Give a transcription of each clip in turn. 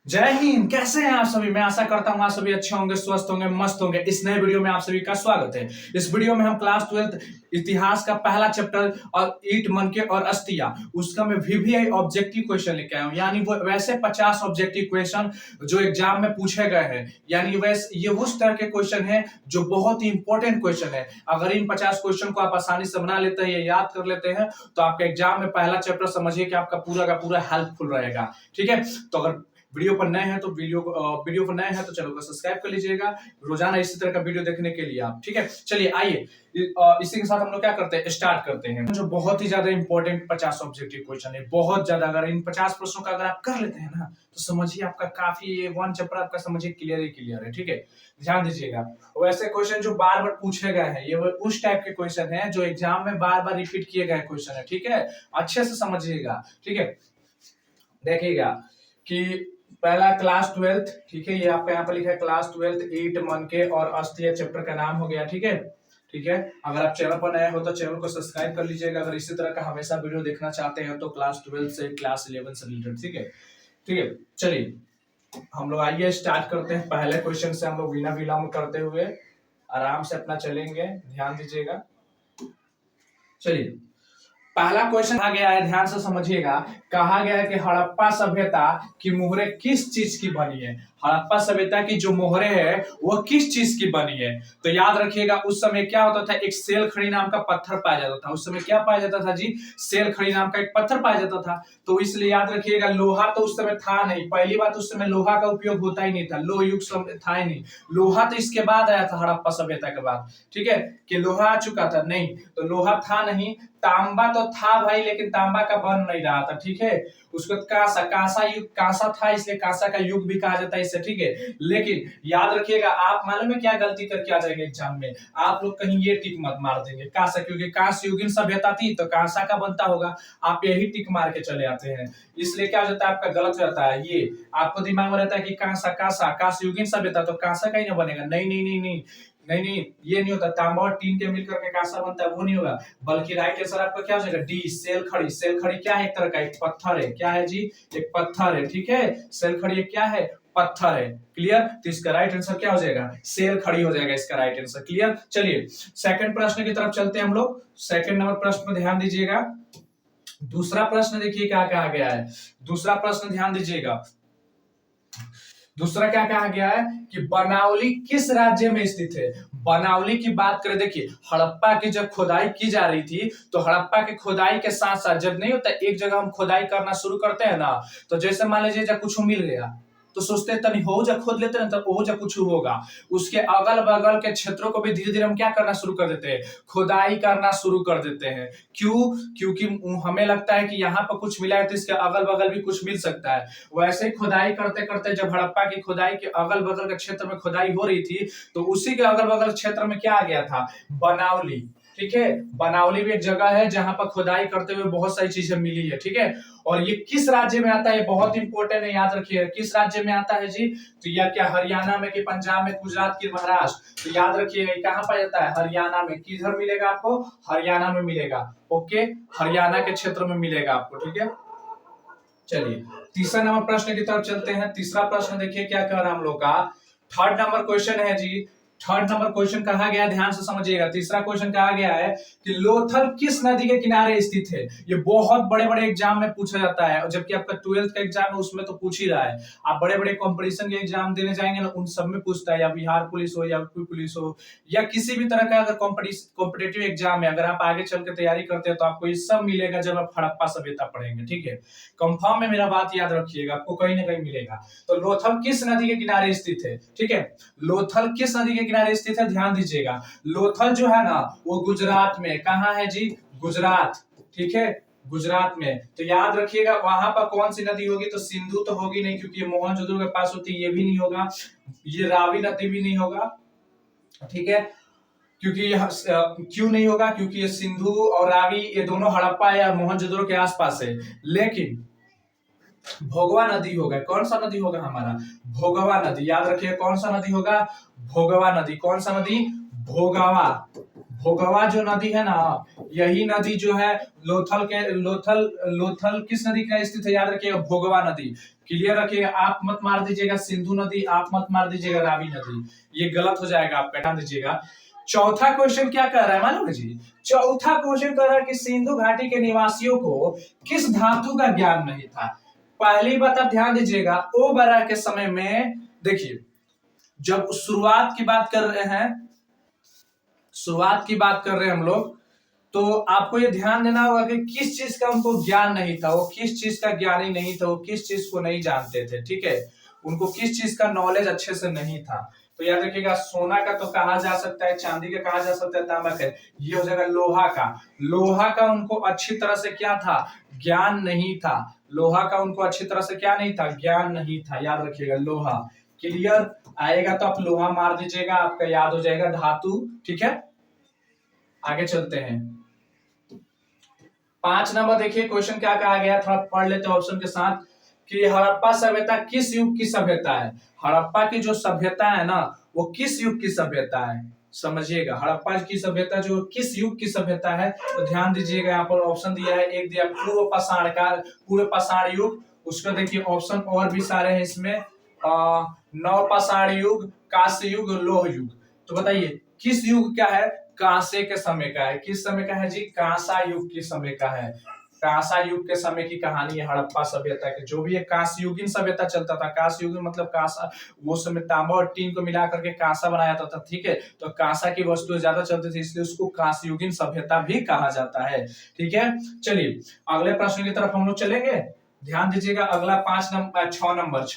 जय हिंद। कैसे हैं आप सभी? मैं आशा करता हूं आप सभी अच्छे होंगे, स्वस्थ होंगे, मस्त होंगे। इस नए वीडियो में आप सभी का स्वागत है। इस वीडियो में हम क्लास 12 इतिहास का पहला चैप्टर और ईट, मनके और अस्तिया, उसका मैं वीवीआई ऑब्जेक्टिव क्वेश्चन लेके आया हूं। यानी वो वैसे 50 ऑब्जेक्टिव क्वेश्चन जो एग्जाम में पूछे गए हैं। यानी वैसे ये उस तरह के क्वेश्चन है जो बहुत ही इंपॉर्टेंट क्वेश्चन है। अगर इन 50 क्वेश्चन को आप आसानी से बना लेते हैं या याद कर लेते हैं तो आपके एग्जाम में पहला चैप्टर समझिए कि आपका पूरा का पूरा हेल्पफुल रहेगा। ठीक है, तो अगर वीडियो पर नए हैं तो वीडियो पर नए हैं तो चैनल को सब्सक्राइब कर लीजिएगा रोजाना इसी तरह का वीडियो देखने के लिए आप। ठीक है, चलिए आइए इसी के साथ हम लोग क्या करते हैं, स्टार्ट करते हैं। जो बहुत ही ज्यादा इंपॉर्टेंट 50 ऑब्जेक्टिव क्वेश्चन है, बहुत ज्यादा। अगर इन 50 प्रश्नों का अगर आप कर लेते हैं ना तो समझिए आपका काफी वन चैप्टर आपका समझिए क्लियर ही क्लियर है। ठीक है, ध्यान दीजिएगा। वैसे क्वेश्चन जो बार बार पूछे गए हैं ये उस टाइप के क्वेश्चन है जो एग्जाम में बार बार रिपीट किए गए क्वेश्चन है। ठीक है, अच्छे से समझिएगा। ठीक है, देखिएगा कि पहला क्लास 12, ठीक है, ये आपका यहाँ पर लिखा है क्लास 12 ईट, मनके और अस्तिया चैप्टर का नाम हो गया। ठीक है, ठीक है। अगर आप चैनल पर नए हो तो चैनल को सब्सक्राइब कर लीजिएगा अगर इसी तरह का हमेशा वीडियो देखना चाहते हैं तो क्लास 12 से क्लास 11 से रिलेटेड। ठीक है, ठीक है। चलिए हम लोग आइए स्टार्ट करते हैं। पहले क्वेश्चन से हम लोग बिना विलंब करते हुए आराम से अपना चलेंगे, ध्यान दीजिएगा। चलिए पहला क्वेश्चन आ गया है, ध्यान से समझिएगा। कहा गया है कि हड़प्पा सभ्यता की मोहरें किस चीज की बनी है। हड़प्पा सभ्यता की जो मोहरें है वो किस चीज की बनी है। तो याद रखिएगा उस समय क्या होता था, एक सेल खड़ी नाम का पत्थर पाया जाता था। उस समय क्या पाया जाता था जी? सेल खड़ी नाम का एक पत्थर पाया जाता था। तो इसलिए याद रखिएगा लोहा तो उस समय था नहीं। पहली बात, उस समय लोहा का उपयोग होता ही नहीं था, लोह युग था ही नहीं। लोहा तो इसके बाद आया था, हड़प्पा सभ्यता के बाद। ठीक है, कि लोहा आ चुका था नहीं, तो लोहा था नहीं। तांबा तो था भाई, लेकिन तांबा का बन नहीं रहा था। ठीक है, उसको कांसा युग, कांसा था इसलिए कांसा का युग भी कहा जाता है इससे। ठीक है, लेकिन याद रखिएगा आप मालूम है क्या गलती करके आ जाएंगे एग्जाम में, आप लोग कहीं ये टिक मत मार देंगे कांसा, क्योंकि कांस्य युगीन सभ्यता थी तो कांसा का बनता होगा, आप यही टिक मार के चले आते हैं। इसलिए क्या हो जाता है आपका गलत रहता है। ये आपको दिमाग में रहता है कि कांसा कांसा कांस्य युगीन सभ्यता तो कांसा का ही ना बनेगा। नहीं नहीं नहीं नहीं नहीं नहीं, ये नहीं होता। तांबा और टीन के मिलकर के कांसा बनता है, वो नहीं होगा। बल्कि राइट आंसर आपका क्या हो जाएगा? डी, सेल खड़ी। सेल खड़ी क्या है? एक तरह का एक पत्थर है। क्या है जी? एक पत्थर है। ठीक है, सेल खड़ी क्या है? पत्थर है। क्लियर? तो इसका राइट आंसर क्या हो जाएगा? सेल खड़ी हो जाएगा इसका राइट आंसर। क्लियर? चलिए सेकंड प्रश्न की तरफ चलते हैं हम लोग। सेकंड नंबर प्रश्न में ध्यान दीजिएगा। दूसरा प्रश्न देखिए क्या कहा गया है। दूसरा प्रश्न ध्यान दीजिएगा। दूसरा क्या कहा गया है कि बनावली किस राज्य में स्थित है। बनावली की बात करें, देखिए हड़प्पा की जब खुदाई की जा रही थी तो हड़प्पा की खुदाई के साथ साथ जब नहीं होता एक जगह हम खुदाई करना शुरू करते हैं ना, तो जैसे मान लीजिए जब कुछ मिल गया तो सोचते तनी हो जा खोद लेते ना, तब हो जा कुछ होगा। उसके अगल बगल के क्षेत्रों को भी धीरे धीरे हम क्या करना शुरू कर देते हैं? खुदाई करना शुरू कर देते हैं। क्यों? क्योंकि हमें लगता है कि यहाँ पर कुछ मिला है तो इसके अगल बगल भी कुछ मिल सकता है। वैसे ही खुदाई करते करते जब हड़प्पा की खुदाई के अगल बगल के क्षेत्र में खुदाई हो रही थी तो उसी के अगल बगल क्षेत्र में क्या आ गया था? बनावली। ठीक है, बनावली भी एक जगह है जहां पर खुदाई करते हुए बहुत सारी चीजें मिली है। ठीक है, और ये किस राज्य में आता है? बहुत इंपॉर्टेंट है, याद रखिए। किस राज्य में आता है जी? तो यह क्या हरियाणा में, कि पंजाब में, गुजरात की, महाराष्ट्र? तो याद रखिएगा कहां पर जाता है? हरियाणा में। किधर मिलेगा आपको? हरियाणा में मिलेगा। ओके, हरियाणा के क्षेत्र में मिलेगा आपको। ठीक है, चलिए तीसरा नंबर प्रश्न की तरफ चलते हैं। तीसरा प्रश्न देखिए क्या कह रहा है हम लोग का। थर्ड नंबर क्वेश्चन है जी। थर्ड नंबर क्वेश्चन कहा गया, ध्यान से समझिएगा। तीसरा क्वेश्चन कहा गया है कि लोथल किस नदी के किनारे स्थित है। ये बहुत बड़े बड़े एग्जाम में पूछा जाता है, जबकि आपका 12th का एग्जाम है उसमें तो पूछ ही रहा है। आप बड़े बड़े कंपटीशन के एग्जाम देने जाएंगे ना, उन सब में पूछता है, या बिहार पुलिस हो या यूपी पुलिस हो या किसी भी तरह का अगर कॉम्पिटिटिव एग्जाम है, अगर आप आगे चल के तैयारी करते हैं तो आपको ये सब मिलेगा जब आप हड़प्पा सभ्यता पढ़ेंगे। ठीक है, कंफर्म में मेरा बात याद रखिएगा, आपको कहीं ना कहीं मिलेगा। तो लोथल किस नदी के किनारे स्थित है? ठीक है, लोथल किस नदी के किनारे स्थित है? ध्यान दीजिएगा। लोथल जो है ना वो गुजरात में। कहां है जी? गुजरात। ठीक है, गुजरात में। तो याद रखिएगा वहां पर कौन सी नदी होगी? तो सिंधु तो होगी नहीं क्योंकि ये मोहनजोदड़ो के पास होती है, ये भी नहीं होगा। ये रावी नदी भी नहीं होगा। ठीक है, क्योंकि यह क्यों नहीं होगा? क्योंकि ये सिंधु और रावी ये दोनों हड़प्पा या मोहनजोदड़ो के आसपास है। लेकिन भोगवा नदी होगा। कौन सा नदी होगा हमारा? भोगवा नदी। याद रखिए कौन सा नदी होगा? भोगवा नदी। कौन सा नदी? भोगवा। भोगवा जो नदी है ना, यही नदी जो है लोथल के लोथल लोथल किस नदी का स्थित है, याद रखिएगा भोगवा नदी। क्लियर रखिएगा, आप मत मार दीजिएगा सिंधु नदी, आप मत मार दीजिएगा रावी नदी, ये गलत हो जाएगा, आप हटा दीजिएगा। चौथा क्वेश्चन क्या कर रहा है मालूम है जी? चौथा क्वेश्चन कर रहा है कि सिंधु घाटी के निवासियों को किस धातु का ज्ञान नहीं था। पहली बात आप ध्यान दीजिएगा, ओ बरा के समय में देखिए, जब शुरुआत की बात कर रहे हैं, शुरुआत की बात कर रहे हैं हम लोग, तो आपको ये ध्यान देना होगा कि किस चीज का उनको ज्ञान नहीं था, वो किस चीज का ज्ञानी नहीं था, वो किस चीज को नहीं जानते थे, ठीक है, उनको किस चीज का नॉलेज अच्छे से नहीं था। तो याद रखिएगा, सोना का तो कहा जा सकता है, चांदी का कहा जा सकता है, तांबा का, ये हो जाएगा लोहा का। लोहा का उनको अच्छी तरह से क्या था, ज्ञान नहीं था। लोहा का उनको अच्छी तरह से क्या नहीं था, ज्ञान नहीं था, याद रखिएगा लोहा। क्लियर आएगा तो आप लोहा मार दीजिएगा, आपका याद हो जाएगा धातु, ठीक है। आगे चलते हैं, 5 नंबर देखिए क्वेश्चन क्या कहा गया, थोड़ा पढ़ लेते हैं ऑप्शन के साथ, कि हड़प्पा सभ्यता किस युग की सभ्यता है। हड़प्पा की जो सभ्यता है ना, वो किस युग की सभ्यता है, समझिएगा। हड़प्पा की सभ्यता जो किस युग की सभ्यता है, तो ध्यान दीजिएगा, यहाँ पर ऑप्शन दिया है, एक दिया पूर्व पाषाण काल, पूर्व पाषाण युग, उसका देखिए ऑप्शन और भी सारे हैं इसमें, नव पाषाण युग, कांस्य युग, लोह युग। तो बताइए किस युग क्या है, कांसे के समय का है। किस समय का है जी, कांसा युग के समय का है। कांसा युग के समय की कहानी है हड़प्पा सभ्यता की। जो भी है कांस्य युगीन सभ्यता चलता था, कांस्य युगीन मतलब कांसा, वो समय तांबा और टीन को मिला करके कांसा बनाया जाता था, ठीक है। तो कांसा की वस्तुएं ज्यादा चलती थी, इसलिए उसको कांस्य युगीन सभ्यता भी कहा जाता है, ठीक है। चलिए अगले प्रश्न की तरफ हम लोग चलेंगे, ध्यान दीजिएगा। अगला 6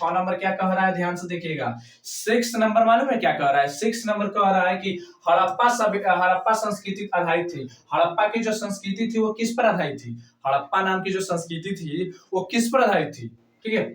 नंबर क्या कह रहा है, ध्यान से देखिएगा। 6 नंबर मालूम है क्या कह रहा है, 6 नंबर कह रहा है कि हड़प्पा संस्कृति आधारित थी। हड़प्पा की जो संस्कृति थी वो किस पर आधारित थी, हड़प्पा नाम की जो संस्कृति थी वो किस पर आधारित थी, ठीक है।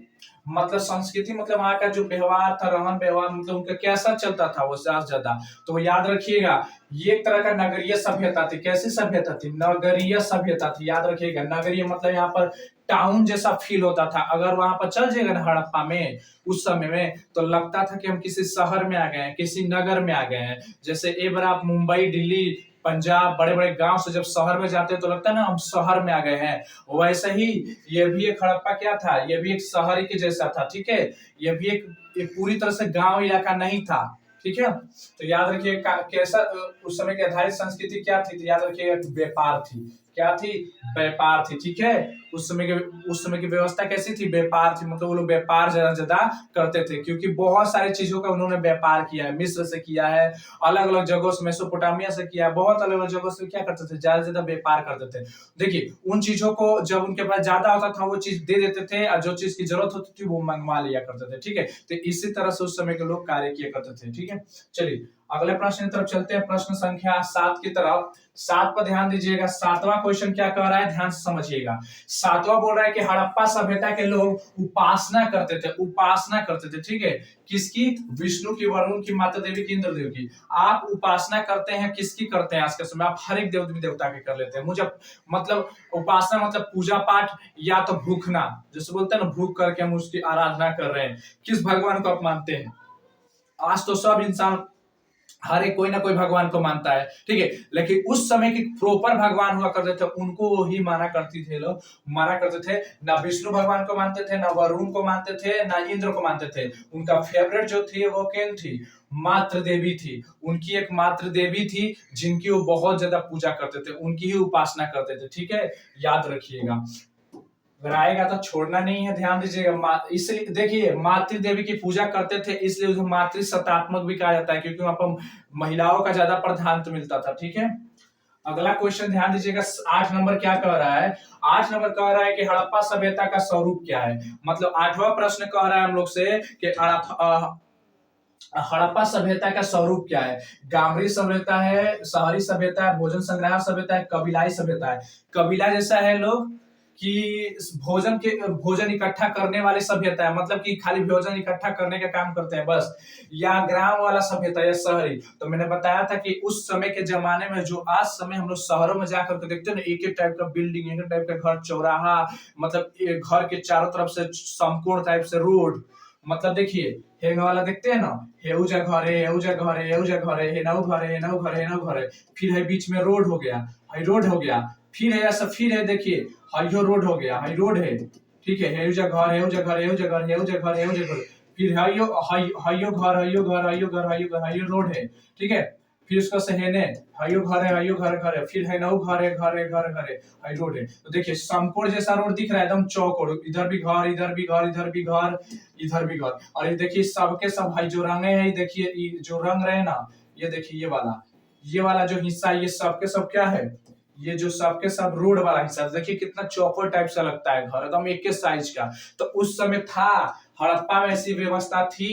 मतलब संस्कृति मतलब वहां का जो व्यवहार था, रहन व्यवहार, मतलब उनका कैसा चलता था वो ज्यादा। तो याद रखिएगा, ये एक तरह का नगरीय सभ्यता थी। कैसी सभ्यता थी, नगरीय सभ्यता थी, याद रखिएगा। नगरीय मतलब यहाँ पर टाउन जैसा फील होता था। अगर वहां पर चल जाएगा ना हड़प्पा में उस समय में, तो लगता था कि हम किसी शहर में आ गए हैं, किसी नगर में आ गए हैं। जैसे एक बार आप मुंबई, दिल्ली, पंजाब, बड़े बड़े गांव से जब शहर में जाते हैं तो लगता है ना हम शहर में आ गए हैं। वैसे ही ये भी एक हड़प्पा क्या था, ये भी एक शहर के जैसा था, ठीक है। ये भी एक पूरी तरह से गांव इलाका नहीं था, ठीक है। तो याद रखिए कैसा उस समय की आधारित संस्कृति क्या थी, तो याद रखिएगा व्यापार थी। क्या थी, व्यापार थी, ठीक है। उस समय की व्यवस्था कैसी थी, व्यापार थी। मतलब वो लोग व्यापार ज्यादा करते थे, क्योंकि बहुत सारी चीजों का उन्होंने व्यापार किया है। मिस्र से किया है, अलग अलग जगहों से, मेसोपोटामिया से किया है, बहुत अलग अलग जगहों से क्या करते थे, ज्यादा ज्यादा व्यापार करते थे। देखिए उन चीजों को जब उनके पास ज्यादा होता था वो चीज दे देते थे, और जो चीज की जरूरत होती थी वो मंगवा लिया करते थे, ठीक है। तो इसी तरह से उस समय के लोग कार्य किया करते थे, ठीक है। चलिए अगले प्रश्न की तरफ चलते हैं, प्रश्न संख्या 7 की तरफ। 7 पर ध्यान दीजिएगा, 7वां क्वेश्चन क्या कह रहा है, ध्यान से समझिएगा। 7वां बोल रहा है कि हड़प्पा सभ्यता के लोग उपासना करते थे, उपासना करते थे, ठीक है। किसकी, विष्णु की, वरुण की, माता देवी की, इंद्र देव की। आप उपासना करते हैं, किसकी करते हैं आज के समय, आप हर एक देवी देवता की कर लेते हैं। मुझे मतलब उपासना मतलब पूजा पाठ या तो भूखना, जैसे बोलते हैं ना भूख करके हम उसकी आराधना कर रहे हैं। किस भगवान को आप मानते हैं, आज तो सब इंसान हर एक कोई ना कोई भगवान को मानता है, ठीक है। लेकिन उस समय के प्रॉपर भगवान हुआ करते थे, उनको ही माना करते थे लोग, माना करते थे। ना विष्णु भगवान को मानते थे, ना वरुण को मानते थे, ना इंद्र को मानते थे। उनका फेवरेट जो थी वो कौन थी, मातृ देवी थी। उनकी एक मातृ देवी थी जिनकी वो बहुत ज्यादा पूजा करते थे, उनकी ही उपासना करते थे, ठीक है। याद रखिएगा, अगर आएगा तो छोड़ना नहीं है, ध्यान दीजिएगा। इसलिए देखिए मातृ देवी की पूजा करते थे, इसलिए उसे मातृ सत्तात्मक भी कहा जाता है, क्योंकि वहां पर महिलाओं का ज्यादा प्राधान्य मिलता था, ठीक है। अगला क्वेश्चन ध्यान दीजिएगा, 8 नंबर क्या कह रहा है, 8 नंबर कह रहा है कि हड़प्पा सभ्यता का स्वरूप क्या है। मतलब 8वां प्रश्न कह रहा है हम लोग से कि हड़प्पा सभ्यता का स्वरूप क्या है। गामरी सभ्यता है, शहरी सभ्यता है, भोजन संग्रह सभ्यता है, कबीलाई सभ्यता है। कबीला जैसा है लोग कि भोजन इकट्ठा करने वाली सभ्यता है, मतलब कि खाली भोजन इकट्ठा करने का काम करते हैं बस। या ग्राम वाला सभ्यता या शहरी। तो मैंने बताया था कि उस समय के जमाने में जो आज समय हम लोग शहरों में जाकर के देखते हैं ना, एक एक टाइप का बिल्डिंग, एक एक टाइप का घर, चौराहा, मतलब घर के चारों तरफ से समकोण टाइप से रोड, मतलब देखिए हेंग वाला देखते हैं ना, हेउजा घरे हेउजा घरे हेउजा घरे हेनऊ घरे हेनऊ घरे हेनऊ घरे, फिर है बीच में रोड हो गया, हाई रोड हो गया, फिर है ऐसा, फिर है देखिए हाइयो रोड हो गया, हाई रोड है, ठीक है, हेउजा घर हेउजा घर हेउजा घर हेउजा घर हेउजा घर, फिर हाइयो हाइयो घर हाइयो घर हाइयो घर हाइयो घर हाइयो रोड है, ठीक है, फिर उसका सहेने हाइयो घर है हाइयो घर घर है, फिर है नऊ घर है घर है घर घर है, हाई रोड है। तो देखिए समकोण जैसा रोड दिख रहा है एकदम चौकोर, इधर भी घर इधर भी घर इधर भी घर इधर भी घर, और ये देखिए सबके सब भाई जो रंगे हैं, देखिए ये जो रंग रहे ना, ये देखिए ये वाला जो हिस्सा, ये सबके सब क्या है, ये जो सबके सब रोड वाला हिस्सा, देखिए कितना चौकोर टाइप सा लगता है घर, एकदम एक साइज का। तो उस समय था, हड़प्पा में ऐसी व्यवस्था थी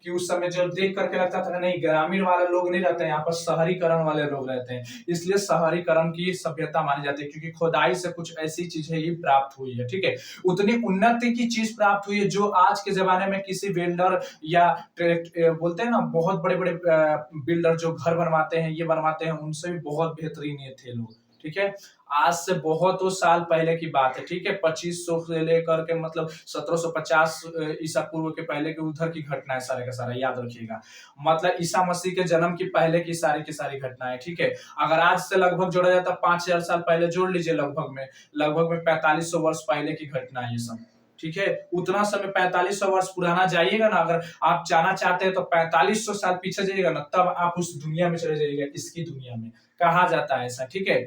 कि उस समय जो देख करके लगता था नहीं, ग्रामीण वाले लोग नहीं रहते हैं यहाँ पर, शहरीकरण वाले लोग रहते हैं, इसलिए शहरीकरण की सभ्यता मानी जाती है, क्योंकि खुदाई से कुछ ऐसी चीजें ही प्राप्त हुई है, ठीक है, उतनी उन्नति की चीज प्राप्त हुई है जो आज के जमाने में किसी बिल्डर या बोलते हैं ना बहुत बड़े बड़े बिल्डर जो घर बनवाते हैं ये बनवाते हैं, उनसे भी बहुत बेहतरीन ये थे लोग, ठीक है। आज से बहुत साल पहले की बात है, ठीक है, 2500 से लेकर के मतलब 1750 ईसा पूर्व के पहले के उधर की घटना है, सारे का सारा याद रखिएगा, मतलब ईसा मसीह के जन्म की पहले की सारी घटनाएं, ठीक है। अगर आज से लगभग जोड़ा जाए तो 5000 साल पहले जोड़ लीजिए, लगभग में 4500 वर्ष पहले की घटना है ये सब, ठीक है। उतना समय 4500 वर्ष पुराना जाइएगा ना, अगर आप जाना चाहते हैं तो 4500 साल पीछे जाइएगा ना, तब आप उस दुनिया में चले जाइएगा, इसकी दुनिया में कहा जाता है ऐसा, ठीक है,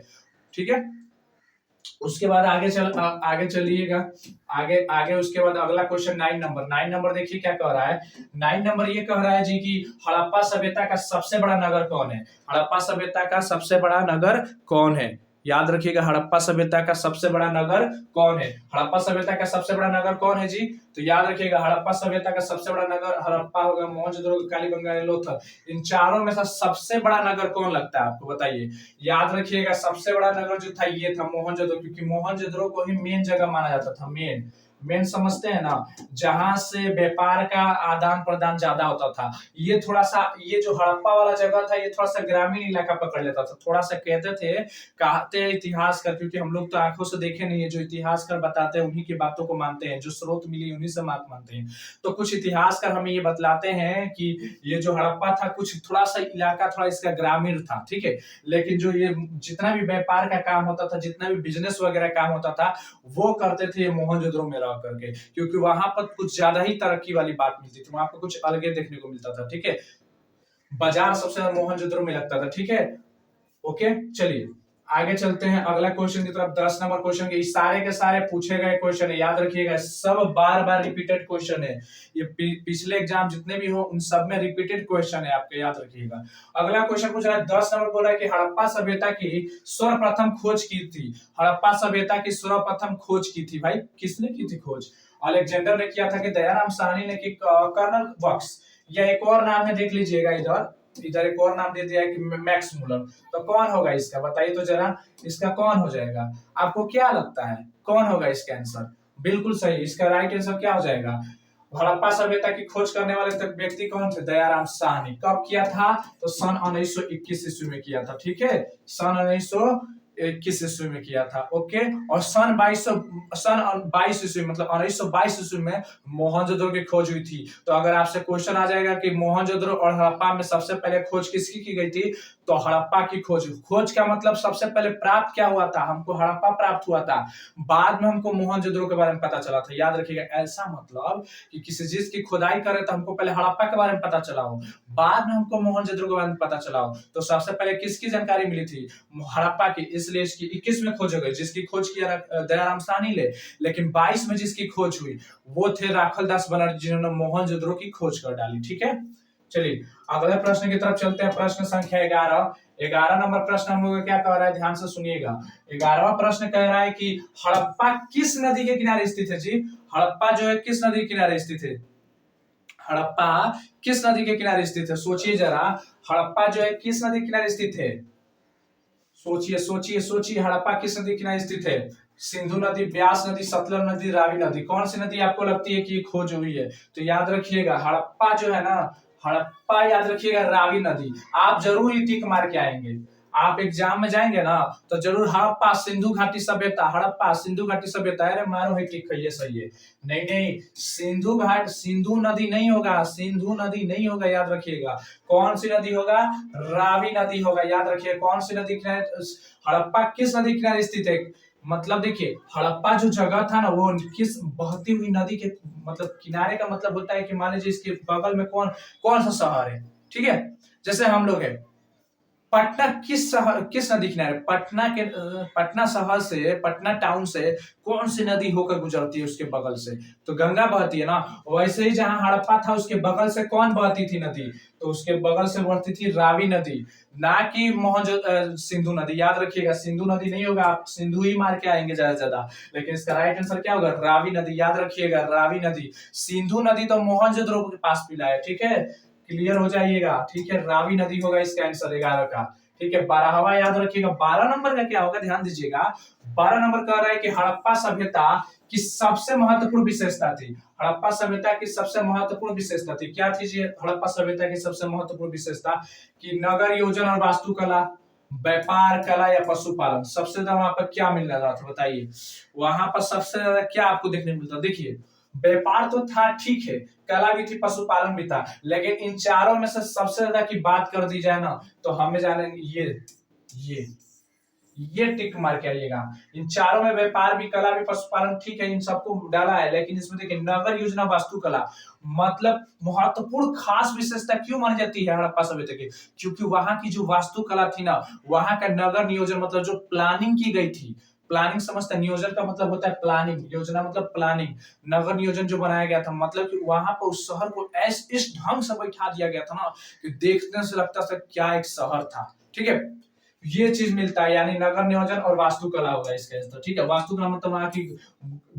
ठीक है। उसके बाद आगे चलिएगा, आगे आगे उसके बाद अगला क्वेश्चन 9 नंबर देखिए क्या कह रहा है। 9 नंबर ये कह रहा है जी कि हड़प्पा सभ्यता का सबसे बड़ा नगर कौन है, हड़प्पा सभ्यता का सबसे बड़ा नगर कौन है, याद रखिएगा, हड़प्पा सभ्यता का सबसे बड़ा नगर कौन है, हड़प्पा सभ्यता का सबसे बड़ा नगर कौन है जी, तो याद रखिएगा हड़प्पा सभ्यता का सबसे बड़ा नगर हड़प्पा होगा, मोहनजोदड़ो, कालीबंगा, लोथल, इन चारों में से सबसे बड़ा नगर कौन लगता है आपको, बताइए। याद रखिएगा सबसे बड़ा नगर जो था ये था मोहनजोदड़ो, क्योंकि मोहनजोदड़ो को ही मेन जगह माना जाता था, मेन मेन समझते हैं ना, जहां से व्यापार का आदान प्रदान ज्यादा होता था। ये थोड़ा सा, ये जो हड़प्पा वाला जगह था ये थोड़ा सा ग्रामीण इलाका पकड़ लेता था, थोड़ा सा कहते हैं इतिहासकार, क्योंकि हम लोग तो आंखों से देखे नहीं है, जो इतिहासकार बताते हैं उन्हीं की बातों को मानते हैं, जो स्रोत मिली उन्हीं से मानते हैं। तो कुछ इतिहासकार हमें ये बतलाते हैं कि ये जो हड़प्पा था कुछ थोड़ा सा इलाका थोड़ा इसका ग्रामीण था, ठीक है, लेकिन जो ये जितना भी व्यापार का काम होता था, जितना भी बिजनेस वगैरह काम होता था, वो करते थे मोहनजोदड़ो में रह करके, क्योंकि वहां पर कुछ ज्यादा ही तरक्की वाली बात मिलती थी, वहां पर कुछ अलग देखने को मिलता था, ठीक है, बाजार सबसे ज्यादा मोहनजोदड़ो में लगता था, ठीक है। ओके चलिए आगे चलते हैं अगला क्वेश्चन की तरफ। 10 नंबर क्वेश्चन के सारे के सारे पूछे गए क्वेश्चन है, याद रखिएगा, सब बार बार रिपीटेड क्वेश्चन है, ये पिछले एग्जाम जितने भी हो उन सब में रिपीटेड क्वेश्चन है आपके, याद रखिएगा। अगला क्वेश्चन पूछ रहा है 10 नंबर, बोल रहा है कि हड़प्पा सभ्यता की सर्वप्रथम खोज की थी, हड़प्पा सभ्यता की सर्वप्रथम खोज की थी, भाई किसने की थी खोज, अलेक्जेंडर ने किया था कि दयाराम साहनी ने की, कर्नल वक्स, या एक और नाम है देख लीजिएगा, इधर एक और नाम दे दिया है कि मैक्स मूलर, तो कौन होगा इसका, बताइए तो जरा, इसका कौन हो जाएगा, आपको क्या लगता है कौन होगा इसका आंसर, बिल्कुल सही, इसका राइट आंसर क्या हो जाएगा, हड़प्पा सभ्यता की खोज करने वाले तक व्यक्ति कौन थे, दयाराम साहनी, कब किया था, तो सन 1921 ईस्वी में किया था, ठीक है, सन 1921 ईस्वी में किया था, ओके। और सन 22 ईस्वी मतलब 1922 ईस्वी में मोहनजोदड़ो की खोज हुई थी। तो अगर आपसे क्वेश्चन आ जाएगा कि मोहनजोदड़ो और हड़प्पा में सबसे पहले खोज किसकी की गई थी, तो हड़प्पा की खोज का मतलब सबसे पहले प्राप्त क्या हुआ था, हमको हड़प्पा प्राप्त हुआ था, बाद में हमको मोहनजोदड़ो के बारे में पता चला था, याद रखिएगा, ऐसा मतलब कि किसी चीज की खुदाई करे तो हमको पहले हड़प्पा के बारे में पता चला हो, बाद में हमको मोहनजोदड़ो के बारे में पता चला हो। तो सबसे पहले किसकी जानकारी मिली थी, हड़प्पा की, इसलिए इसकी 21 में खोज हो गई, जिसकी खोज किया दयाराम साहनी ले, लेकिन 22 में जिसकी खोज हुई वो थे राखलदास बनर्जी, जिन्होंने मोहनजोदड़ो की खोज कर डाली, ठीक है। चलिए अगले प्रश्न की तरफ चलते हैं, प्रश्न संख्या 11 नंबर प्रश्न हम लोग क्या कह रहा है, ध्यान से सुनिएगा। 11वां प्रश्न कह रहा है कि हड़प्पा किस नदी के किनारे स्थित है जी, हड़प्पा जो है किस नदी के किनारे स्थित है, हड़प्पा किस नदी के किनारे स्थित है, सोचिए जरा, हड़प्पा जो है किस नदी के किनारे स्थित है, सोचिए सोचिए सोचिए, हड़प्पा किस नदी के किनारे स्थित है, सिंधु नदी, ब्यास नदी, सतलज नदी, रावी नदी, कौन सी नदी आपको लगती है कि खोज हुई है, तो याद रखिएगा हड़प्पा जो है ना, हड़प्पा याद रखिएगा रावी नदी, आप जरूर ही टिक मार के आएंगे, आप एग्जाम में जाएंगे ना तो जरूर हड़प्पा सिंधु घाटी सभ्यता, हड़प्पा सिंधु घाटी सभ्यता, अरे मारो है क्लिक करिए, सही है। नहीं नहीं, सिंधु घाट, सिंधु नदी नहीं होगा, सिंधु नदी नहीं होगा, याद रखिएगा। कौन सी नदी होगा? रावी नदी होगा, याद रखिए। कौन सी नदी किनारे? हड़प्पा किस नदी किनारे स्थित है? मतलब देखिए, हड़प्पा जो जगह था ना वो किस बहती हुई नदी के मतलब किनारे का मतलब होता है कि मान लीजिए इसके बगल में कौन कौन सा शहर है, ठीक है। जैसे हम लोग है पटना, किस शहर, किस नदी किनारे? पटना के पटना शहर से, पटना टाउन से कौन सी नदी होकर गुजरती है उसके बगल से? तो गंगा बहती है ना। वैसे ही जहां हड़प्पा था उसके बगल से कौन बहती थी नदी? तो उसके बगल से बहती थी रावी नदी, ना कि सिंधु नदी। याद रखिएगा, सिंधु नदी नहीं होगा, आप सिंधु ही मार के आएंगे ज्यादा से ज्यादा। लेकिन इसका राइट आंसर क्या होगा? रावी नदी, याद रखिएगा, रावी नदी। सिंधु नदी तो मोहनजोदड़ो के पास मिला है, ठीक है, क्लियर हो जाइएगा, ठीक है। रावी नदी होगा इसका आंसर 11 का, ठीक है। 12वां याद रखिएगा। 12 नंबर का क्या होगा, ध्यान दीजिएगा। 12 नंबर कह रहा है कि हड़प्पा सभ्यता की सबसे महत्वपूर्ण विशेषता थी। हड़प्पा सभ्यता की सबसे महत्वपूर्ण विशेषता थी, क्या थी जी हड़प्पा सभ्यता की सबसे महत्वपूर्ण विशेषता? कि नगर योजना और वास्तुकला, व्यापार कला या पशुपालन। सबसे ज्यादा वहां पर क्या मिल रहा था बताइए? वहां पर सबसे ज्यादा क्या आपको देखने को मिलता? देखिए, व्यापार तो था, ठीक है, कला भी थी, पशुपालन भी था, लेकिन इन चारों में से सबसे ज्यादा की बात कर दी जाए ना तो हमें जाने ये ये टिक मार के आइएगा। इन चारों में व्यापार भी, कला भी, पशुपालन, ठीक है, इन सबको डाला है, लेकिन इसमें देखिए नगर योजना वास्तुकला मतलब महत्वपूर्ण खास विशेषता क्यों मानी जाती है हड़प्पा सभ्यता की? क्योंकि वहां की जो वास्तुकला थी ना, वहां का नगर नियोजन मतलब जो प्लानिंग की गई थी, प्लानिंग समझते हैं, नियोजन का मतलब होता है प्लानिंग, योजना मतलब प्लानिंग, नगर नियोजन जो बनाया गया था मतलब कि वहां पर उस शहर को इस ढंग से बैठा दिया गया था ना कि देखने से लगता था क्या एक शहर था, ठीक है। ये चीज मिलता है, यानी नगर नियोजन और वास्तुकला होगा इसका आंसर, ठीक है। वास्तुकला मतलब वहां की